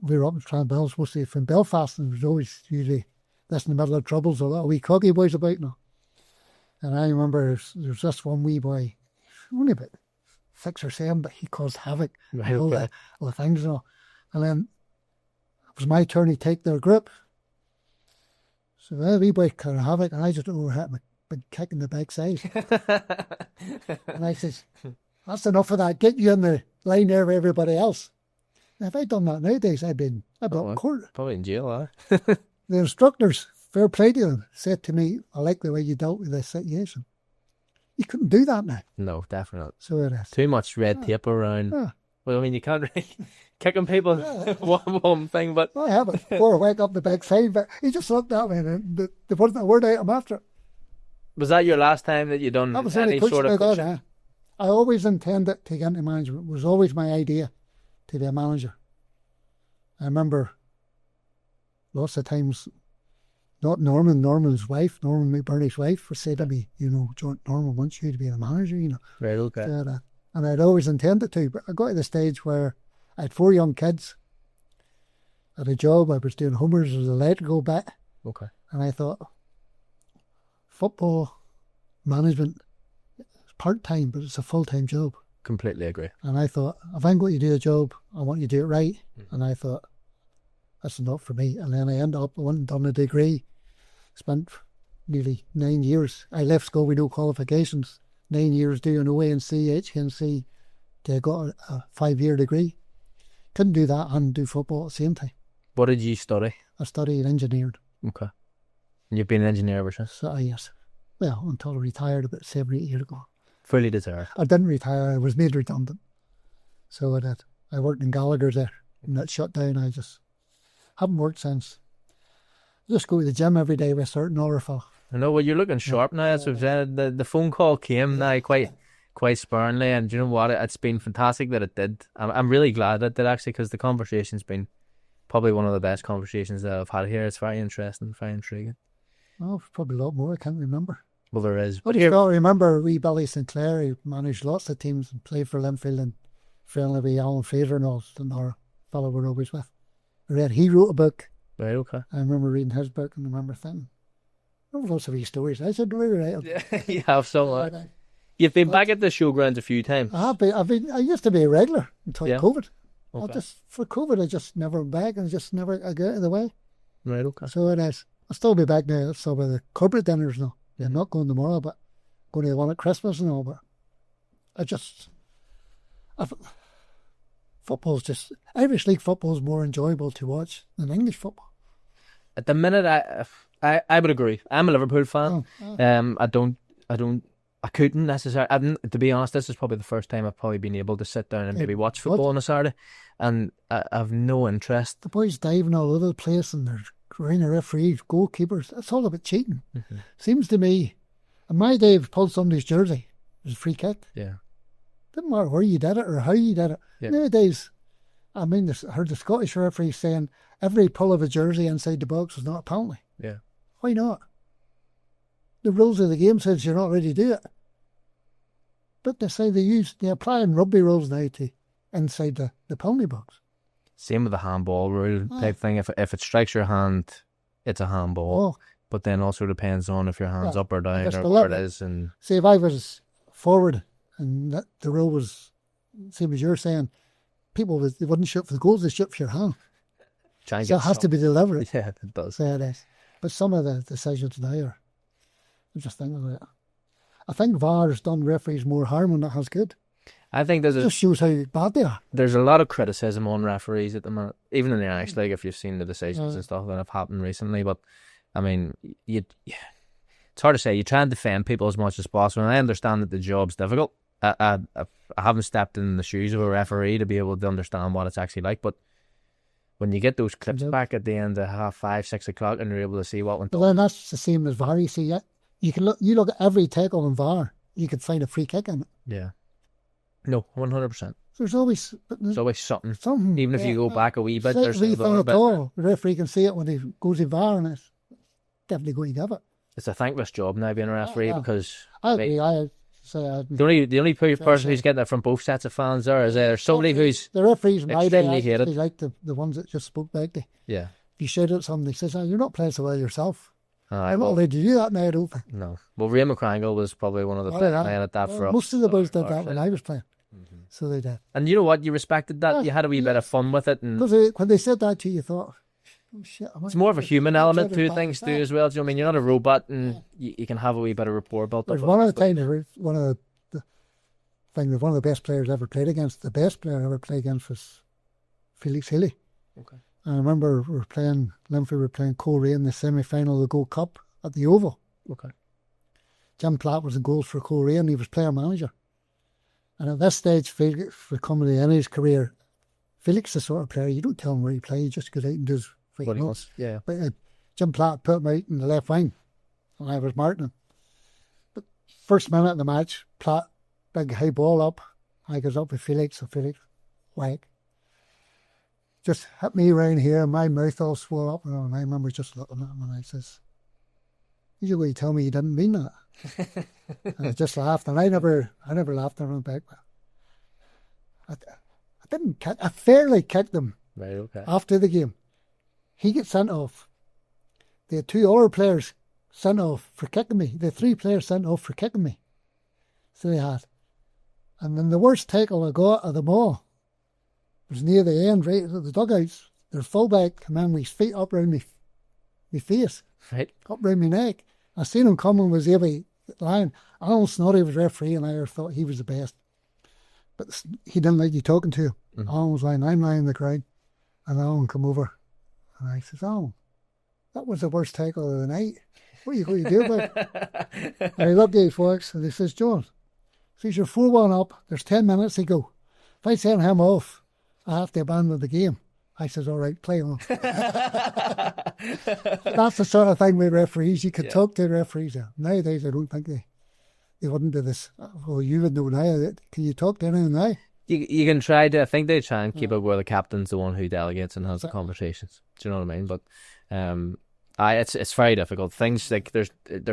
B: we were up in Tranbell, mostly from Belfast, and it was always usually this in the middle of troubles, a lot of wee coggy boys about now. And I remember there was this one wee boy, only about 6 or 7, but he caused havoc.
A: Right,
B: all,
A: okay.
B: all the things and all. And then it was my turn to take their grip. So the wee boy caused havoc, and I just overhit him a big kick in the backside. And I says, that's enough of that. Get you in the line there with everybody else. Now, if I'd done that nowadays, I'd been in court.
A: Probably in jail,
B: The instructors, fair play to them, said to me, I like the way you dealt with this situation. You couldn't do that now.
A: No, definitely not.
B: So it is.
A: Too much red tape around.
B: Yeah.
A: Well, I mean, you can't really kicking people one thing, but
B: I have it. Or went up the backside, but he just looked at me and there wasn't a word out of him after it.
A: Was that your last time that you done
B: That was
A: any sort of coaching?
B: I always intended to get into management. It was always my idea to be a manager. I remember lots of times, not Norman's wife, Norman McBurney's wife, was saying to me, Norman wants you to be a manager,
A: Right, okay.
B: And I'd always intended to, but I got to the stage where I had 4 young kids. I had a job, I was doing homers as an electrical bit.
A: Okay.
B: And I thought, football management is part-time, but it's a full-time job.
A: Completely agree.
B: And I thought, if I'm going to do a job, I want you to do it right. Mm-hmm. And I thought, that's not for me. And then I ended up, I went and done a degree, spent nearly 9 years. I left school with no qualifications, 9 years doing OANC, HNC, to got a 5-year degree. Couldn't do that and do football at the same time.
A: What did you study?
B: I studied engineering.
A: Okay. And you've been an engineer ever since?
B: So, yes. Well, until I retired about 7 or 8 years ago.
A: Fully deserved.
B: I didn't retire, I was made redundant. So I did. I worked in Gallagher's there, and that shut down. I just haven't worked since. I just go to the gym every day with a certain other fella.
A: I know, well, you're looking sharp now. As we've said, the phone call came now quite sparingly, and do you know what? It's been fantastic that it did. I'm really glad that it did, actually, because the conversation's been probably one of the best conversations that I've had here. It's very interesting, very intriguing.
B: Oh, probably a lot more. I can't remember.
A: Well, there is.
B: But here, I remember wee Billy Sinclair. He managed lots of teams and played for Linfield and friendly with Alan Fraser and all. Another fellow we're always with. He wrote a book.
A: Right, okay.
B: I remember reading his book and I remember thinking, there were lots of these stories. I said, really right.
A: Yeah, you have so much. You've been back at the Showgrounds a few times.
B: I used to be a regular until COVID.
A: Okay.
B: For COVID, I just never went back and I got out of the way.
A: Right, okay.
B: So it is. I'll still be back now. So with the corporate dinners now. Yeah, I'm not going tomorrow, but going to the one at Christmas and all. But football's just, Irish League football is more enjoyable to watch than English football.
A: At the minute, I would agree. I'm a Liverpool fan. I couldn't necessarily. To be honest, this is probably the first time I've probably been able to sit down and maybe watch football on a Saturday, and I have no interest.
B: The boys diving all over the place and they're running referees, goalkeepers. It's all about cheating. Mm-hmm. Seems to me, in my day, if you pulled somebody's jersey, it was a free kick.
A: Yeah.
B: Didn't matter where you did it or how you did it. Yeah. Nowadays, I heard the Scottish referee saying every pull of a jersey inside the box is not a penalty.
A: Yeah.
B: Why not? The rules of the game says you're not ready to do it. But they say they're applying rugby rules now to inside the penalty box.
A: Same with the handball rule type thing. If it strikes your hand, it's a handball. Oh. But then also depends on if your hand's up or down or where it is. And
B: see, if I was forward and the rule was same as you're saying, they wouldn't shoot for the goals, they shoot for your hand. So it has to be deliberate.
A: Yeah, it does.
B: So it is. But some of the decisions now are just thinking about it. I think VAR has done referees more harm than it has good.
A: I think
B: It just shows how bad they are.
A: there's a lot of criticism on referees at the minute, even in the Irish League, if you've seen the decisions and stuff that have happened recently. But I mean, it's hard to say. You try and defend people as much as possible, and I understand that the job's difficult. I haven't stepped in the shoes of a referee to be able to understand what it's actually like, but when you get those clips back at the end of 5:30, 6 o'clock, and you're able to see what went on.
B: But then that's the same as VAR. You see, you look at every tackle in VAR, you could find a free kick in it.
A: Yeah. No, 100%.
B: There's always
A: something.
B: Something.
A: Even if you go back a wee bit, there's a
B: wee
A: little bit.
B: The referee can see it when he goes to VAR, and it's definitely going to give it.
A: It's a thankless job now being a referee because
B: I agree.
A: the only person who's getting it from both sets of fans is there's somebody who's
B: the referees
A: extremely hated.
B: They like the ones that just spoke back to.
A: Yeah.
B: If you shout at somebody, says, "You're not playing so well yourself."
A: I'm
B: not allowed to do that now, I don't think.
A: No. Well, Ray McCrangle was probably one of the playing at that for us.
B: Most of the boys did that when I was playing. So they did.
A: And you know what? You respected that. You had a wee bit of fun with it. And
B: because when they said that to you, you thought, oh, shit.
A: It's more of a human element to things too as well. Do you know what I mean? You're not a robot, and you can have a wee bit of rapport built up.
B: One of the best players I ever played against, the best player I ever played against was Felix Healy.
A: Okay.
B: I remember Linfield were playing Coyle in the semi-final of the Gold Cup at the Oval.
A: Okay.
B: Jim Platt was in goals for Coyle and he was player manager. And at this stage, Felix, for coming to the end of his career, Felix is the sort of player, you don't tell him where he plays, he just goes out and does what he wants.
A: Yeah.
B: But Jim Platt put him out in the left wing, and I was marking him. But first minute of the match, Platt, big high ball up, I goes up with Felix, so Felix, whack. Just hit me round here, my mouth all swore up, and I remember just looking at him, and I says, "You going to tell me you didn't mean that?" And I just laughed, and I never laughed at him back. I fairly kicked him.
A: Right, okay.
B: After the game. He gets sent off. They had 2 other players sent off for kicking me. The 3 players sent off for kicking me. So they had. And then the worst tackle I got of them all was near the end, right at the dugouts. Their fullback came in with his feet up round my face.
A: Right.
B: Up round my neck. I seen him coming, was able to line. Alan Snoddy was referee, and I thought he was the best. But he didn't like you talking to him. Mm-hmm. Alan was lying, I'm lying on the ground. And Alan come over. And I says, "Alan, that was the worst tackle of the night. What are you going to do about it?" And he looked at his folks and he says, "John, since you're 4-1 up, there's 10 minutes to go. If I send him off, I have to abandon the game." I says, "All right, play on." That's the sort of thing with referees. You could talk to referees. Nowadays, I don't think they wouldn't do this. Well, you would know now. Can you talk to anyone now?
A: You can try to. I think they try and keep it where the captain's the one who delegates and has the conversations. Do you know what I mean? But it's very difficult. Things like they're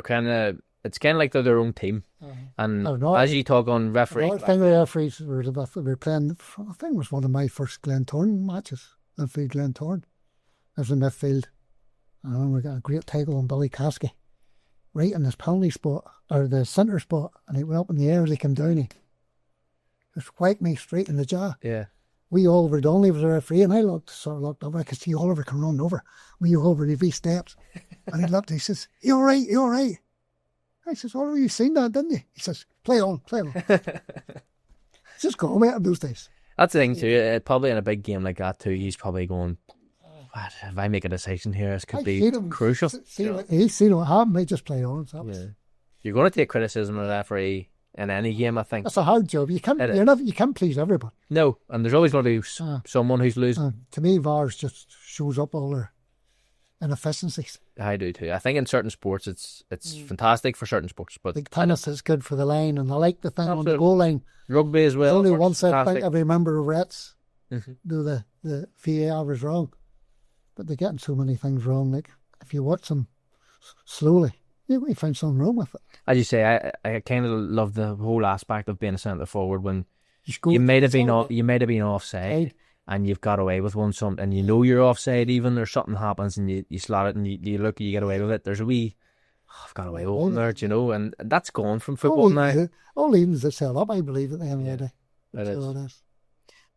A: kind of. It's kind of like they're their own team. And as you talk on referee,
B: the thing with referees were playing. I think it was one of my first Glentoran matches. Linfield Glentoran. I was in midfield. I remember we got a great tackle on Billy Caskey, right in his penalty spot or the centre spot, and he went up in the air as he came down. He just whacked me straight in the jaw.
A: Yeah.
B: Wee Oliver Donnelly was a referee, and I looked over. I could see Oliver come running over. Wee Oliver, he steps, and he looked. He says, "You all right? You all right?" I says, "Oliver, you seen that, didn't you?" He says, "Play on." Just go home out those days.
A: That's the thing too. Probably in a big game like that too, he's probably going, "If I make a decision here, this could be crucial."
B: He's seen what happened. He just play on.
A: You're going to take criticism of the referee in any game, I think.
B: That's a hard job. You can't please everybody.
A: No, and there's always going to be someone who's losing.
B: To me, VAR just shows up all their inefficiencies.
A: I do too. I think in certain sports it's fantastic for certain sports, but
B: like tennis is good for the line, and I like the thing on the goal line.
A: Rugby as well.
B: Only once I think I remember refs do the VAR was wrong, but they're getting so many things wrong. Like if you watch them slowly, you might find something wrong with it. As
A: you say, I kind of love the whole aspect of being a centre forward when you might have been offside. And you've got away with one, and you know you're offside even, or something happens and you slot it and you look, you get away with it. There's a wee, I've got away with one there, you know, and that's gone from football now.
B: All Eden's a sell up, I believe, at the end of the day.
A: It is.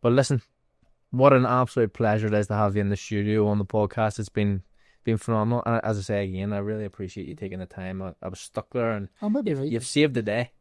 A: But listen, what an absolute pleasure it is to have you in the studio on the podcast. It's been been phenomenal. And as I say again, I really appreciate you taking the time. I was stuck there, and you've saved the day.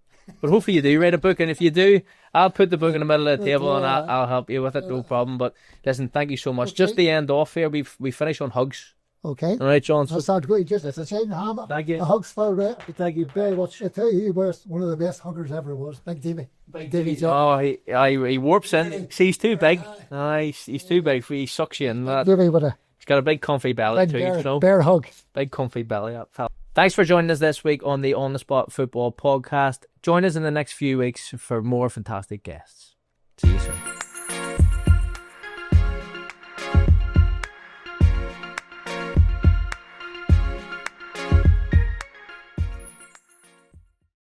A: But hopefully you do write a book, and if you do, I'll put the book in the middle of the table and I'll help you with it, no problem. But listen, thank you so much. Just to end off here, we finish on hugs.
B: Okay.
A: All right, John.
B: That sounds great. Just a shake hand.
A: Thank you.
B: A hug's for thank you very much. I tell you, he was one of the best huggers ever was. Big Davey. Big Davey John.
A: Oh, he warps in. See, he's too big. He's too big. He sucks you in.
B: Davey with
A: he's got a big comfy belly too.
B: Bear hug.
A: Big comfy belly up, fella. Thanks for joining us this week on the On the Spot Football Podcast. Join us in the next few weeks for more fantastic guests. See you soon.